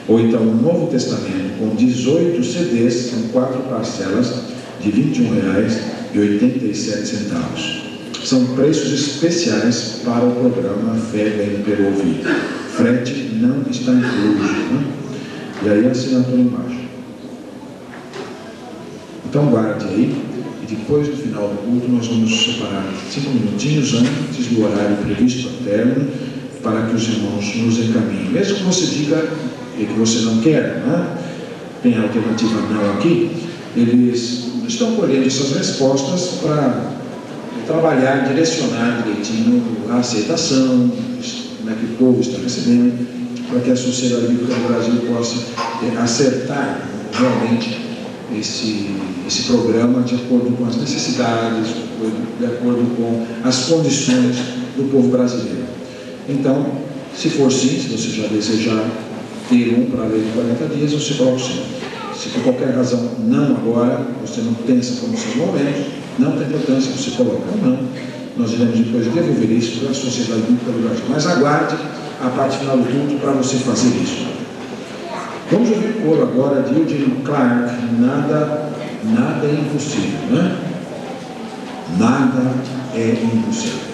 Ou então o Novo Testamento com 18 CDs, são 4 parcelas de R$ 21,87. São preços especiais para o programa Fé Vem Pelo Ouvir. Frete não está incluso, né? E aí a assinatura embaixo. Então guarde aí, e depois do final do culto nós vamos separar 5 minutinhos antes do horário previsto a término, para que os irmãos nos encaminhem. Mesmo que você diga que você não quer, né? Tem a alternativa não aqui, eles estão colhendo essas respostas para trabalhar, direcionar direitinho a aceitação, como é que o povo está recebendo, para que a Sociedade Bíblica do Brasil possa acertar realmente esse programa de acordo com as necessidades, de acordo com as condições do povo brasileiro. Então, se for sim, se você já desejar ter um para ler em 40 dias, você coloca sim. Se por qualquer razão não agora, você não tem essa condição no momento, não tem importância, você coloca ou não. Nós iremos depois devolver isso para a Sociedade Bíblica do Brasil. Mas aguarde a parte final do culto para você fazer isso. Vamos ouvir o coro agora de Eugene Clark, nada é impossível, né? Nada é impossível.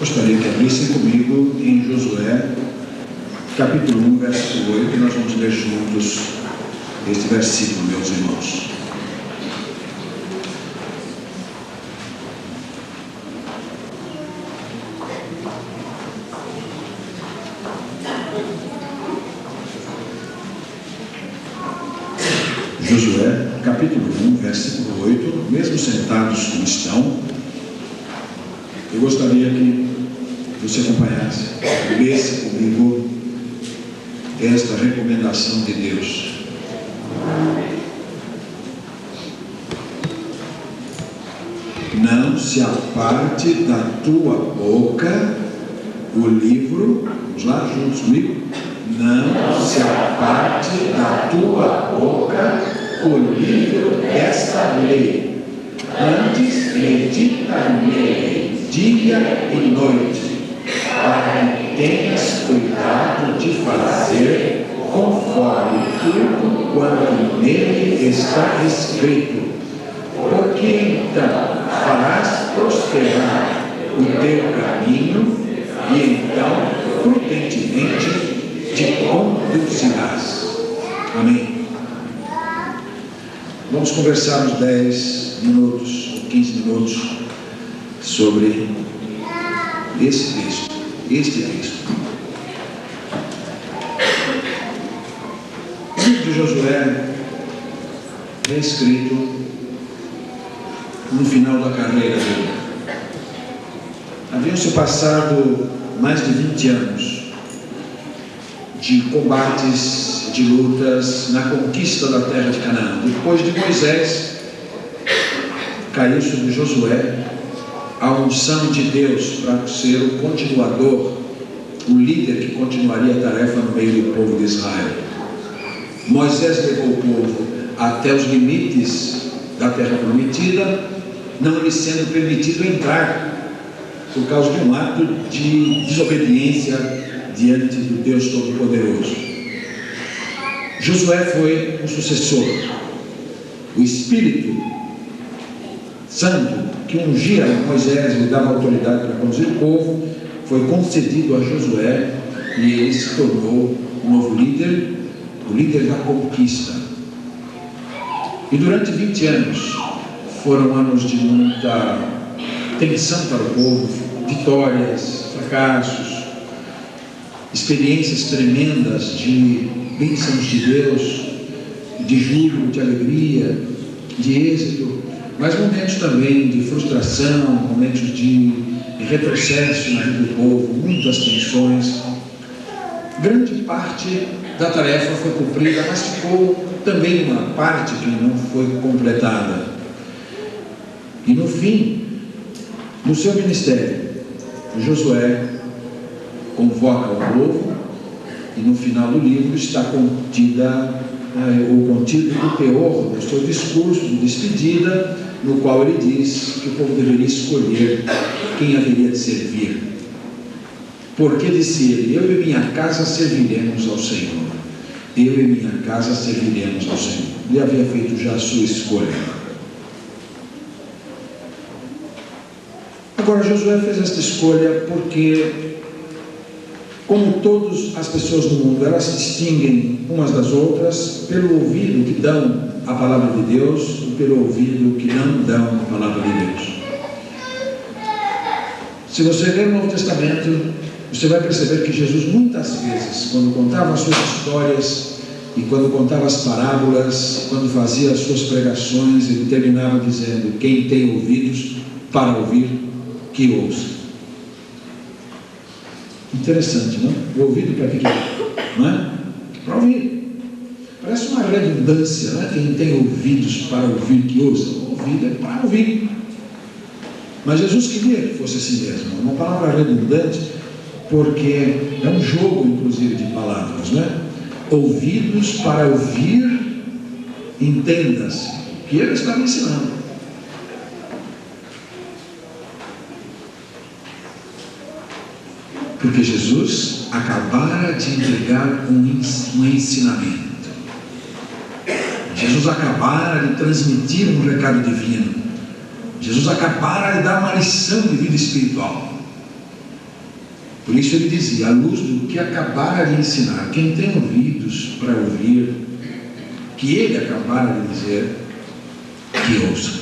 Gostaria que abrissem comigo em Josué, capítulo 1, verso 8, e nós vamos ler juntos este versículo, meus irmãos. Josué, capítulo 1, versículo 8, mesmo sentados como estão, eu gostaria que você acompanhasse, lesse comigo esta recomendação de Deus. Não se aparte da tua boca o livro, vamos lá juntos comigo, não se aparte da tua boca o livro desta lei, antes medita nele dia e noite, para que tenhas cuidado de fazer conforme tudo quanto nele está escrito, porque então farás prosperar o teu caminho e então prudentemente te conduzirás. Amém. Vamos conversar uns 10 minutos, 15 minutos sobre esse texto, este texto. O livro de Josué é escrito no final da carreira dele. Haviam se passado mais de 20 anos de combates, de lutas na conquista da terra de Canaã. Depois de Moisés, caiu sobre Josué a unção de Deus para ser o continuador, o líder que continuaria a tarefa no meio do povo de Israel. Moisés levou o povo até os limites da terra prometida, não lhe sendo permitido entrar por causa de um ato de desobediência diante do Deus Todo-Poderoso. Josué foi o sucessor. O Espírito Santo que ungia Moisés e lhe dava autoridade para conduzir o povo foi concedido a Josué e ele se tornou o novo líder, o líder da conquista. E durante 20 anos foram anos de muita tensão para o povo, vitórias, fracassos, experiências tremendas de bênçãos de Deus, de júbilo, de alegria, de êxito, mas momentos também de frustração, momentos de retrocesso na vida do povo, muitas tensões. Grande parte da tarefa foi cumprida, mas ficou também uma parte que não foi completada. E no fim, no seu ministério, Josué convoca o povo e no final do livro está contido o teor do seu discurso de despedida, no qual ele diz que o povo deveria escolher quem haveria de servir. Porque disse ele: eu e minha casa serviremos ao Senhor. Eu e minha casa serviremos ao Senhor. Ele havia feito já a sua escolha. Agora Josué fez esta escolha porque, como todas as pessoas do mundo, elas se distinguem umas das outras pelo ouvido que dão a palavra de Deus e pelo ouvido que não dão a palavra de Deus. Se você ler o Novo Testamento, você vai perceber que Jesus muitas vezes, quando contava as suas histórias e quando contava as parábolas, quando fazia as suas pregações, ele terminava dizendo: quem tem ouvidos para ouvir, que ouça. Interessante, não? O ouvido para quê? Não é? Para ouvir. Parece uma redundância, não é? Quem tem ouvidos para ouvir, que ouça. O ouvido é para ouvir. Mas Jesus queria que fosse assim mesmo. Uma palavra redundante, porque é um jogo, inclusive, de palavras, não é? Ouvidos para ouvir, entenda-se o que ele estava ensinando. Porque Jesus acabara de entregar um ensinamento. Jesus acabara de transmitir um recado divino. Jesus acabara de dar uma lição de vida espiritual. Por isso ele dizia: à luz do que acabara de ensinar, quem tem ouvidos para ouvir, que ele acabara de dizer, que ouça.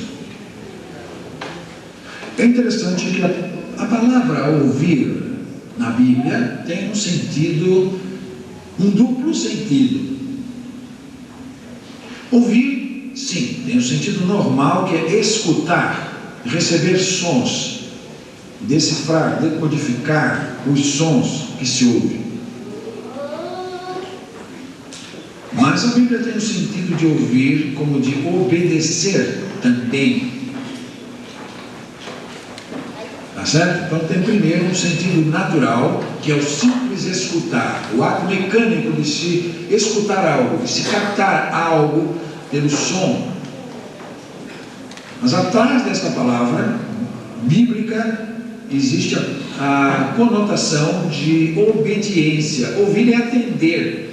É interessante que a palavra ouvir na Bíblia tem um sentido, um duplo sentido. Ouvir, sim, tem um sentido normal, que é escutar, receber sons, decifrar, decodificar os sons que se ouvem. Mas a Bíblia tem o sentido de ouvir como de obedecer também. Tá certo? Então tem primeiro um sentido natural, que é o simples escutar, o ato mecânico de se escutar algo, de se captar algo pelo som. Mas atrás desta palavra bíblica existe a conotação de obediência. Ouvir é atender.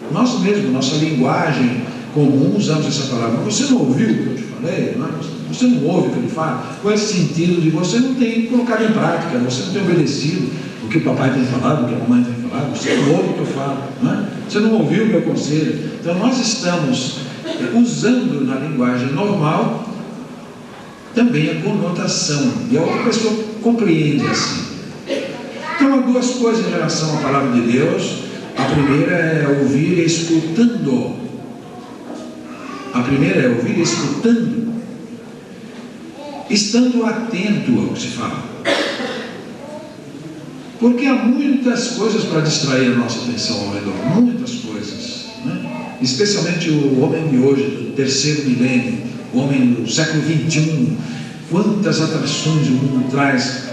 Nós mesmos, nossa linguagem comum, usamos essa palavra. Mas você não ouviu o que eu te falei? Você não ouve o que ele fala? Com esse sentido de você não tem colocado em prática, você não tem obedecido o que o papai tem falado, o que a mamãe tem falado, você não ouve o que eu falo, não é? Você não ouviu o meu conselho. Então nós estamos usando na linguagem normal também a conotação, e a outra pessoa compreende assim. Então há duas coisas em relação à palavra de Deus. A primeira é ouvir escutando. A primeira é ouvir escutando, estando atento ao que se fala. Porque há muitas coisas para distrair a nossa atenção ao redor, muitas coisas, né? Especialmente o homem de hoje, do terceiro milênio, o homem do século XXI. Quantas atrações o mundo traz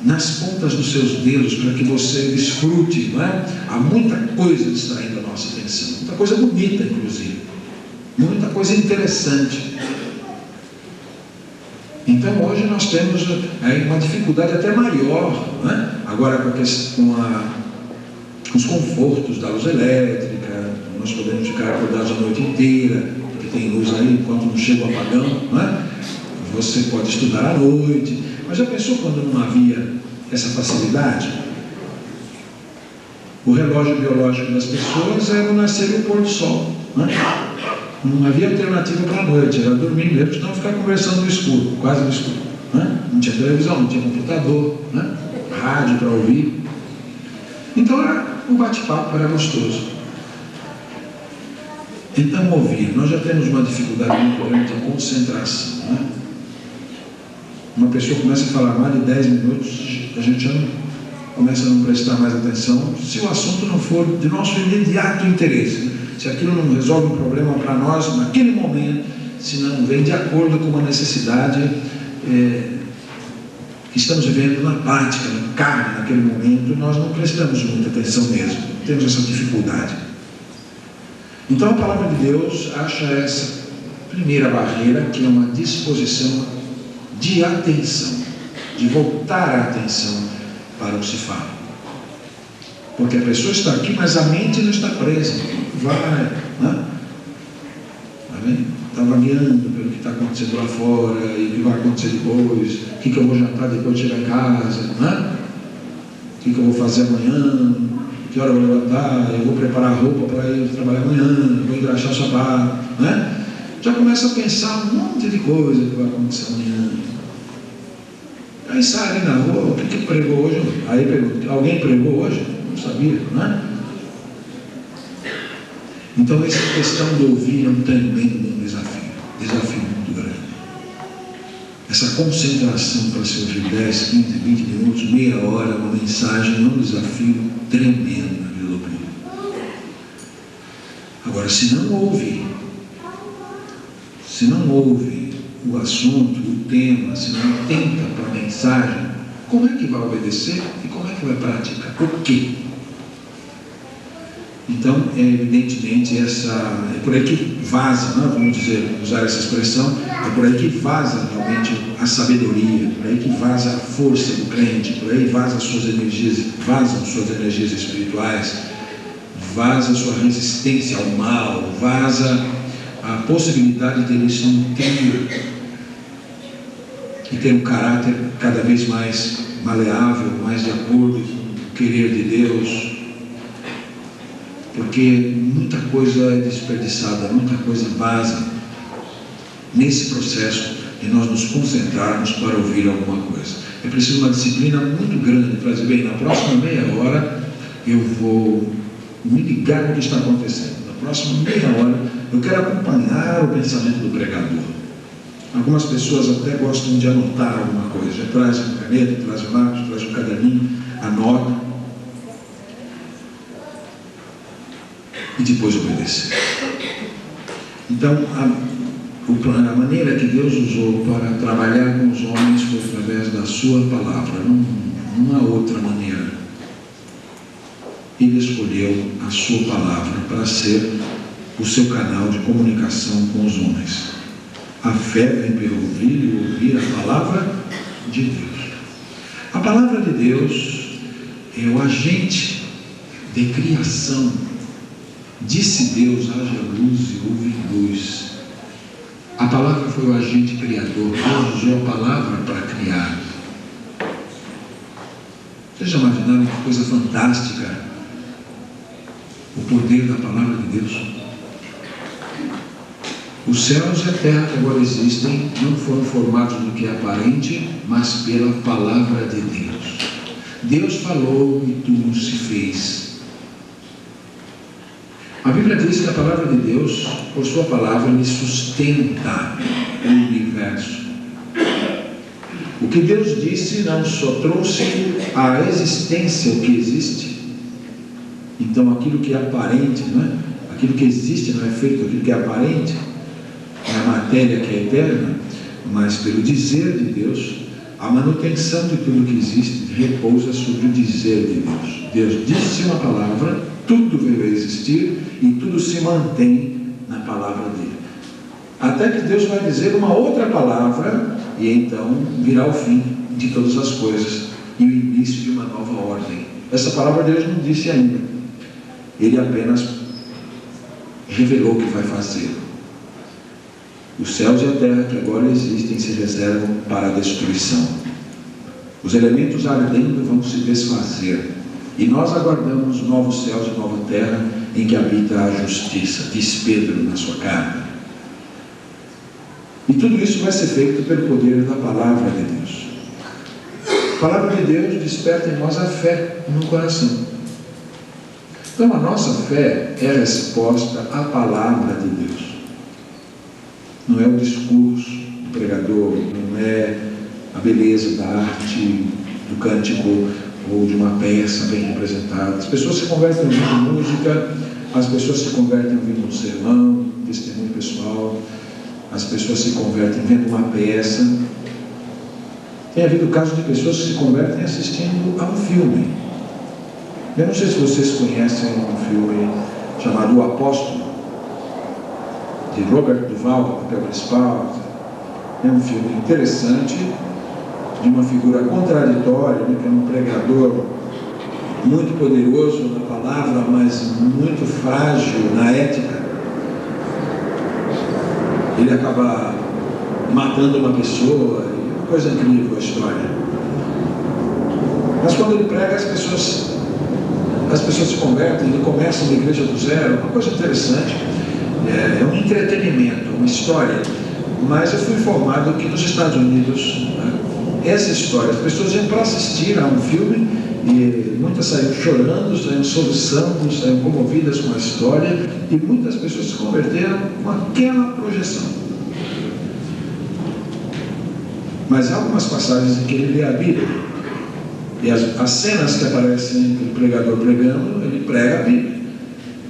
nas pontas dos seus dedos para que você desfrute, não é? Há muita coisa distraindo a nossa atenção, muita coisa bonita, inclusive, muita coisa interessante. Então hoje nós temos uma dificuldade até maior, não é? Agora com os confortos da luz elétrica, nós podemos ficar acordados a noite inteira, porque tem luz aí enquanto não chega o apagão, não é? Você pode estudar à noite. Mas já pensou quando não havia essa facilidade? O relógio biológico das pessoas era o nascer e o pôr do sol, não é? Não havia alternativa para a noite, era dormir mesmo, senão ficar conversando no escuro, quase no escuro, né? Não tinha televisão, não tinha computador, né? Rádio para ouvir. Então o bate-papo era gostoso. Então ouvir, nós já temos uma dificuldade muito grande de concentração, né? Uma pessoa começa a falar mais de 10 minutos, a gente já começa a não prestar mais atenção, se o assunto não for de nosso imediato interesse, né? Se aquilo não resolve um problema para nós naquele momento, se não vem de acordo com uma necessidade que estamos vivendo na prática, na carne, naquele momento, nós não prestamos muita atenção mesmo, temos essa dificuldade. Então a palavra de Deus acha essa primeira barreira, que é uma disposição de atenção, de voltar a atenção para o que se fala. Porque a pessoa está aqui, mas a mente não está presa. Vai, né? Está vagueando pelo que está acontecendo lá fora, e o que vai acontecer depois, o que eu vou jantar depois de chegar em casa, né? O que eu vou fazer amanhã, que hora eu vou levantar, eu vou preparar a roupa para ir trabalhar amanhã, vou engraxar o sapato, né? Já começa a pensar um monte de coisa que vai acontecer amanhã. Aí sai ali na rua, o que pregou hoje? Aí pergunta, alguém pregou hoje? Não sabia, não é? Então essa questão de ouvir é um tremendo desafio muito grande. Essa concentração para se ouvir 10, 15, 20 minutos, meia hora, uma mensagem, é um desafio tremendo na vida do povo. Agora, se não ouve o assunto, o tema, se não atenta para a mensagem, como é que vai obedecer e como é que vai praticar? O quê? Então, evidentemente, é por aí que vaza, né? Vamos dizer, usar essa expressão, é por aí que vaza realmente a sabedoria, por aí que vaza a força do crente, por aí vazam suas energias espirituais, vaza a sua resistência ao mal, vaza a possibilidade de ele se nutrir e ter um caráter cada vez mais maleável, mais de acordo com o querer de Deus. Porque muita coisa é desperdiçada, muita coisa vaza nesse processo de nós nos concentrarmos para ouvir alguma coisa. É preciso uma disciplina muito grande para dizer, bem, na próxima meia hora eu vou me ligar no que está acontecendo. Na próxima meia hora eu quero acompanhar o pensamento do pregador. Algumas pessoas até gostam de anotar alguma coisa, já traz uma caneta, traz um lápis, traz um caderninho, anota. e depois obedecer. Então, a maneira que Deus usou para trabalhar com os homens foi através da sua palavra, não há outra maneira. Ele escolheu a sua palavra para ser o seu canal de comunicação com os homens. A fé vem pelo ouvir e ouvir a palavra de Deus. A palavra de Deus é o agente de criação. Disse Deus: haja luz e houve luz. A palavra foi o agente criador. Deus usou a palavra para criar. Vocês já imaginaram que coisa fantástica? O poder da palavra de Deus. Os céus e a terra que agora existem não foram formados do que é aparente, mas pela palavra de Deus. Deus falou e tudo se fez. A Bíblia diz que a palavra de Deus, por sua palavra, ele sustenta o universo. O que Deus disse não só trouxe à existência o que existe. Então aquilo que é aparente, não é? Aquilo que existe não é feito, aquilo que é aparente é a matéria que é eterna, mas pelo dizer de Deus, a manutenção de tudo que existe repousa sobre o dizer de Deus. Deus disse uma palavra, tudo veio a existir e tudo se mantém na palavra dele. Até que Deus vai dizer uma outra palavra e então virá o fim de todas as coisas e o início de uma nova ordem. Essa palavra Deus não disse ainda. Ele apenas revelou o que vai fazer. Os céus e a terra que agora existem se reservam para a destruição. Os elementos ardendo vão se desfazer. E nós aguardamos novos céus e nova terra em que habita a justiça, diz Pedro na sua carta. E tudo isso vai ser feito pelo poder da palavra de Deus. A palavra de Deus desperta em nós a fé no coração. Então a nossa fé é a resposta à palavra de Deus. Não é o discurso do pregador, não é a beleza da arte, do cântico ou de uma peça bem representada. As pessoas se convertem ouvindo música, as pessoas se convertem ouvindo um sermão, um testemunho pessoal, as pessoas se convertem vendo uma peça. Tem havido casos de pessoas que se convertem assistindo a um filme. Eu não sei se vocês conhecem um filme chamado O Apóstolo, de Robert Duvall, papel principal. É um filme interessante, de uma figura contraditória, né, que é um pregador muito poderoso na palavra, mas muito frágil na ética. Ele acaba matando uma pessoa, uma coisa incrível a história. Mas quando ele prega, as pessoas se convertem, ele começa uma igreja do zero, uma coisa interessante. É um entretenimento, uma história. Mas eu fui informado que nos Estados Unidos, essa história, as pessoas iam para assistir a um filme e muitas saíram chorando, saíram soluçando, saíram comovidas com a história, e muitas pessoas se converteram com aquela projeção. Mas há algumas passagens em que ele lê a Bíblia, e as cenas que aparecem o pregador pregando, ele prega a Bíblia.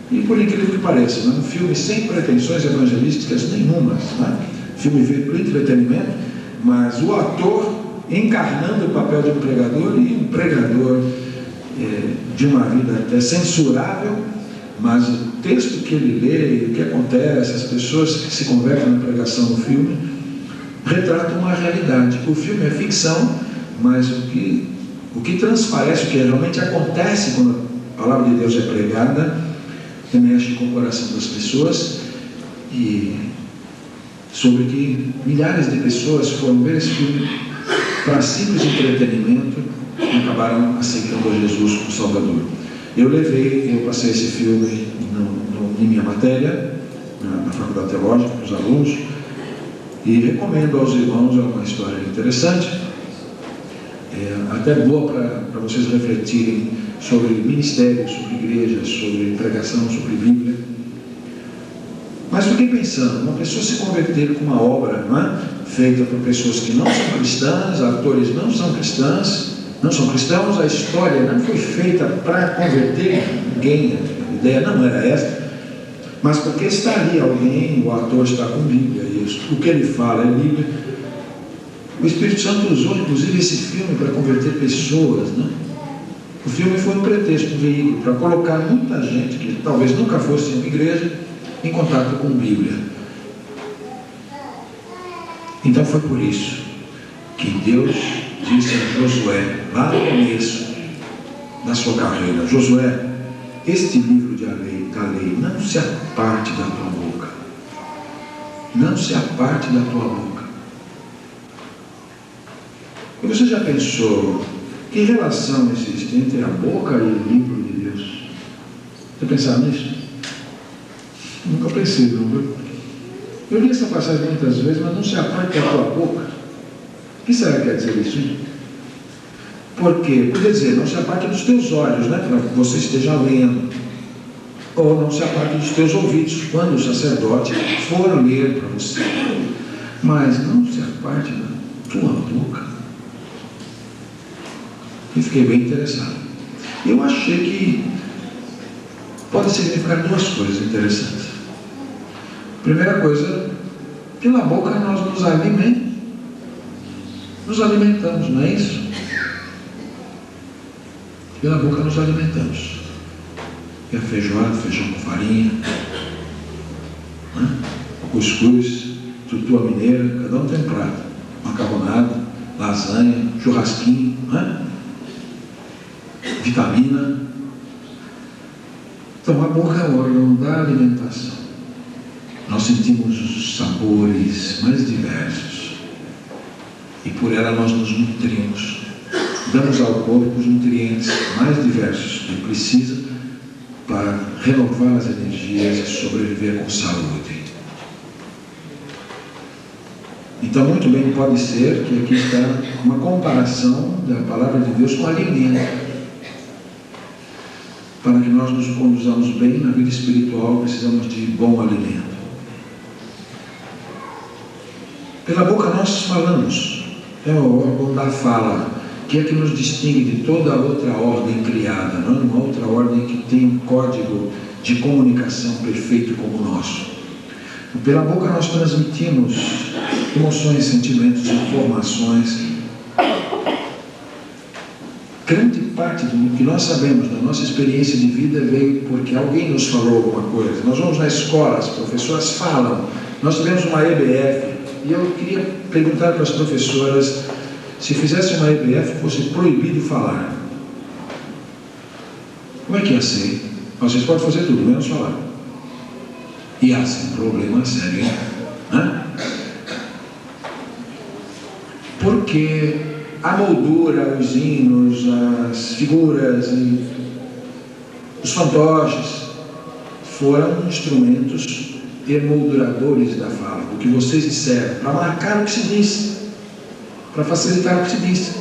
E por incrível que pareça, um filme sem pretensões evangelísticas nenhumas, né? Filme feito para entretenimento, mas o ator encarnando o papel de um pregador, e um pregador de uma vida até censurável, mas o texto que ele lê, o que acontece, as pessoas que se convertem na pregação do filme, retratam uma realidade. O filme é ficção, mas o que transparece, o que realmente acontece quando a palavra de Deus é pregada, mexe com o coração das pessoas. E sobre que milhares de pessoas foram ver esse filme para simples entretenimento e acabaram aceitando a Jesus como Salvador. Eu passei esse filme em minha matéria, na Faculdade Teológica, para os alunos, e recomendo aos irmãos. É uma história interessante, até boa para vocês refletirem sobre ministério, sobre igreja, sobre pregação, sobre Bíblia. Mas fiquei pensando, uma pessoa se converter com uma obra, não é? Feita por pessoas que não são cristãs, atores não são cristãos, a história não foi feita para converter ninguém, a ideia não era essa, mas porque está ali alguém, o ator está com Bíblia, e o que ele fala é Bíblia. O Espírito Santo usou, inclusive, esse filme para converter pessoas, né? O filme foi um pretexto, um veículo para colocar muita gente que talvez nunca fosse em uma igreja em contato com Bíblia. Então foi por isso que Deus disse a Josué, lá no começo da sua carreira: Josué, este livro da lei não se aparte da tua boca. Não se aparte da tua boca. E você já pensou que relação existe entre a boca e o livro de Deus? Já pensaram nisso? Nunca pensei, não, viu? Eu li essa passagem muitas vezes, mas não se aparte da tua boca. O que será que quer dizer isso, hein? Porque, podia dizer, não se aparte dos teus olhos, né? Para que você esteja lendo. Ou não se aparte dos teus ouvidos, quando o sacerdote for ler para você. Mas não se aparte da tua boca. E fiquei bem interessado. Eu achei que pode significar duas coisas interessantes. Primeira coisa, pela boca nós nos alimentamos. Nos alimentamos, não é isso? Pela boca nos alimentamos. É feijoada, feijão com farinha, né? Cuscuz, tutua mineira, cada um tem um prato. Macarronada, lasanha, churrasquinho, né? Vitamina. Então a boca é o órgão da alimentação. Nós sentimos os sabores mais diversos e por ela nós nos nutrimos. Damos ao corpo os nutrientes mais diversos que ele precisa para renovar as energias e sobreviver com saúde. Então, muito bem, pode ser que aqui está uma comparação da palavra de Deus com alimento. Para que nós nos conduzamos bem na vida espiritual, precisamos de bom alimento. Pela boca nós falamos, é o órgão da fala, que é que nos distingue de toda outra ordem criada, não é uma outra ordem que tem um código de comunicação perfeito como o nosso. Pela boca nós transmitimos emoções, sentimentos, informações. Grande parte do que nós sabemos da nossa experiência de vida veio porque alguém nos falou alguma coisa. Nós vamos na escola, as professoras falam. Nós tivemos uma EBF e eu queria perguntar para as professoras se fizesse uma EBF fosse proibido falar. Como é que ia ser? Vocês podem fazer tudo, menos falar. Ia ser um problema sério, né? Porque a moldura, os hinos, as figuras e os fantoches foram instrumentos emolduradores da fala, o que vocês disseram, para marcar o que se disse, para facilitar o que se disse.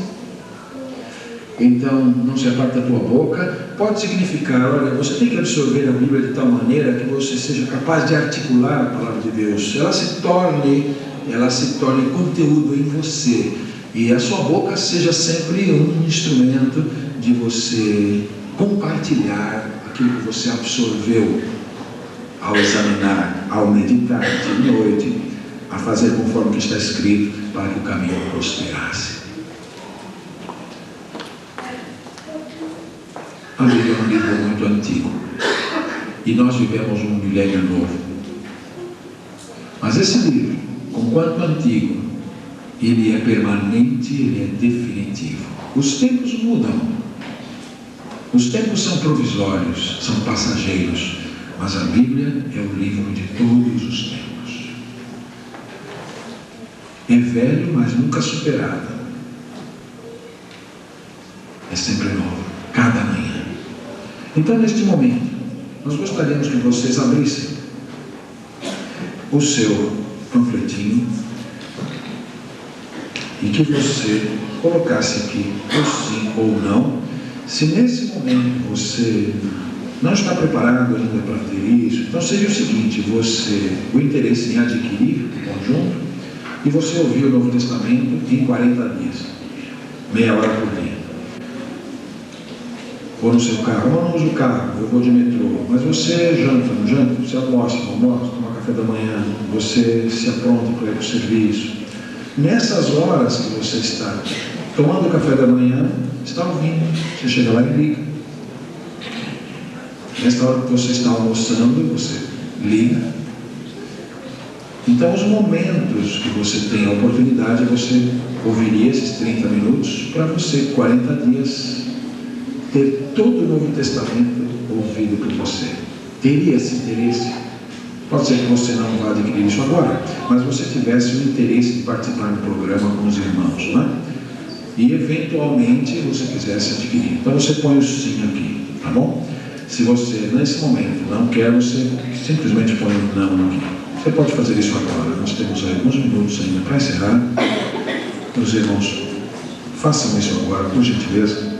Então, não se aparta da tua boca, pode significar, olha, você tem que absorver a Bíblia de tal maneira que você seja capaz de articular a palavra de Deus, ela se torne conteúdo em você, e a sua boca seja sempre um instrumento de você compartilhar aquilo que você absorveu ao examinar, ao meditar de noite, a fazer conforme que está escrito, para que o caminho prosperasse. A Bíblia é um livro muito antigo e nós vivemos um milênio novo. Mas esse livro, conquanto antigo, ele é permanente, ele é definitivo. Os tempos mudam. Os tempos são provisórios, são passageiros, mas a Bíblia é o livro de todos os tempos. É velho, mas nunca superado. É sempre novo, cada manhã. Então, neste momento, nós gostaríamos que vocês abrissem o seu panfletinho e que você colocasse aqui ou sim ou não. Se nesse momento você não está preparado ainda para ter isso, então seria o seguinte: o interesse em adquirir o conjunto e você ouvir o Novo Testamento em 40 dias, meia hora por dia. for no seu carro, eu não uso o carro, eu vou de metrô, mas você janta, não janta? Você almoça, não almoça, toma café da manhã, você se apronta para ir para o serviço. Nessas horas que você está tomando o café da manhã, está ouvindo, você chega lá e liga. Nessa hora que você está almoçando, você liga. Então, os momentos que você tem a oportunidade, você ouviria esses 30 minutos para você, 40 dias, ter todo o Novo Testamento ouvido por você. Teria esse interesse? Pode ser que você não vá adquirir isso agora, mas você tivesse o interesse de participar do programa com os irmãos, não é? E eventualmente você quisesse adquirir. Então você põe o sim aqui, tá bom? Se você nesse momento não quer, você simplesmente põe o não aqui. Você pode fazer isso agora. Nós temos aí alguns minutos ainda para encerrar. Os irmãos, façam isso agora, por gentileza.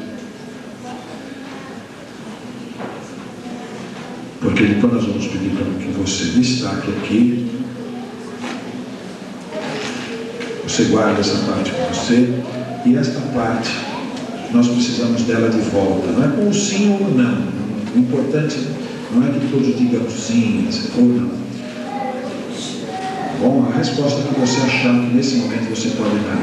Porque depois nós vamos pedir para que você destaque aqui. Você guarda essa parte com você. E esta parte, nós precisamos dela de volta. Não é com sim ou não. O importante não é que todos digam sim ou não. Bom, a resposta que você achar que nesse momento você pode dar.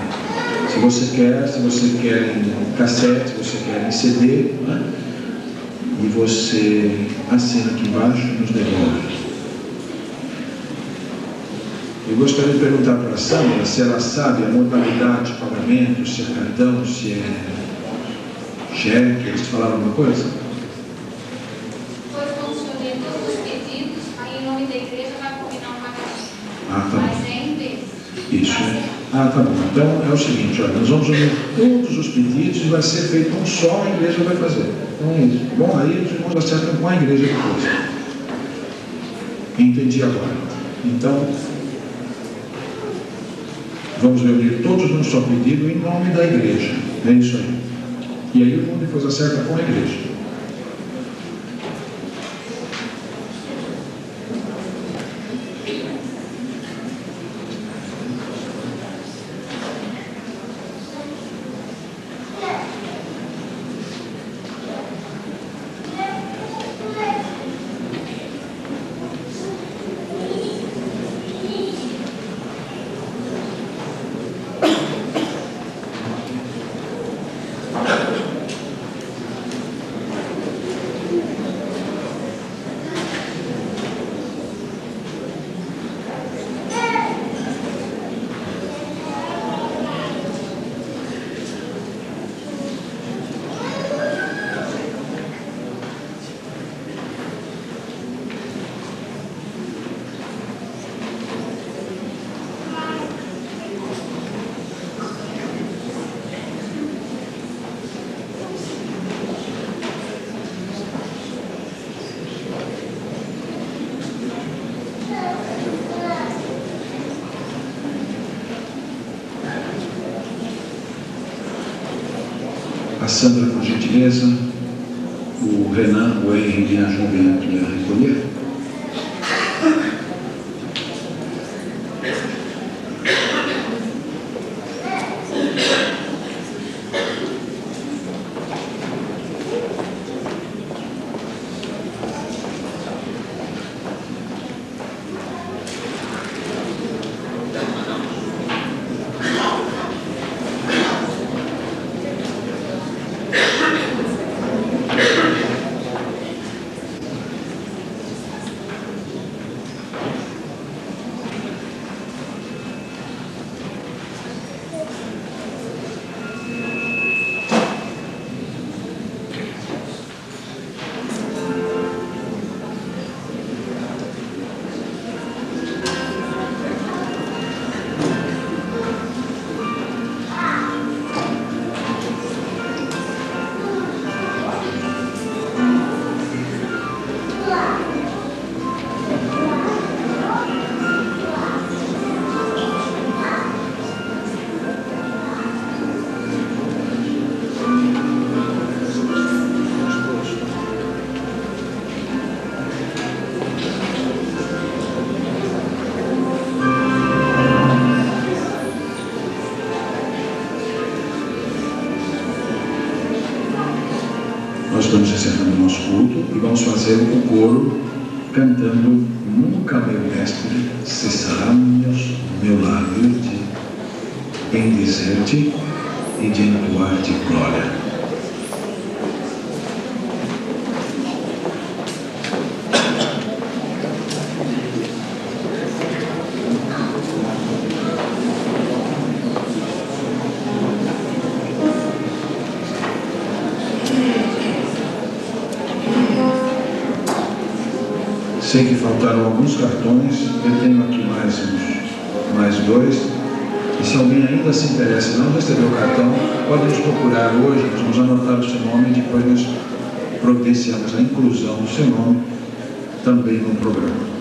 Se você quer em cassete, se você quer em CD, né? E você assina aqui embaixo e nos devolve. Eu gostaria de perguntar para a Sandra se ela sabe a modalidade de pagamento, se é cartão, se é cheque. Eles falaram alguma coisa? Foi funcionando todos os pedidos, aí em nome da igreja vai combinar um pagamento. Ah, tá bom. Mas é em vez. Isso. Ah, tá bom. Então é o seguinte, olha, nós vamos unir todos os pedidos e vai ser feito um só, a igreja vai fazer. Então é isso. Bom, aí os irmãos acertam com a igreja depois. Entendi agora. Então, vamos reunir todos num só pedido em nome da igreja. É isso aí. E aí o irmão depois acerta com a igreja. A Sandra, por gentileza, o Renan, o Henrique e a Juliana a recolher. e vamos fazer o coro cantando Nunca, meu mestre, cessará meu lábio de bendizer-te e de entoar-te glória. Sei que faltaram alguns cartões, eu tenho aqui mais dois. E se alguém ainda se interessa e não recebeu o cartão, pode nos procurar hoje, nós vamos anotar o seu nome e depois nós providenciamos a inclusão do seu nome também no programa.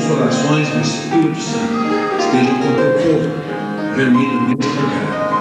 consolações do Espírito Santo estejam com o teu povo, reunido neste lugar.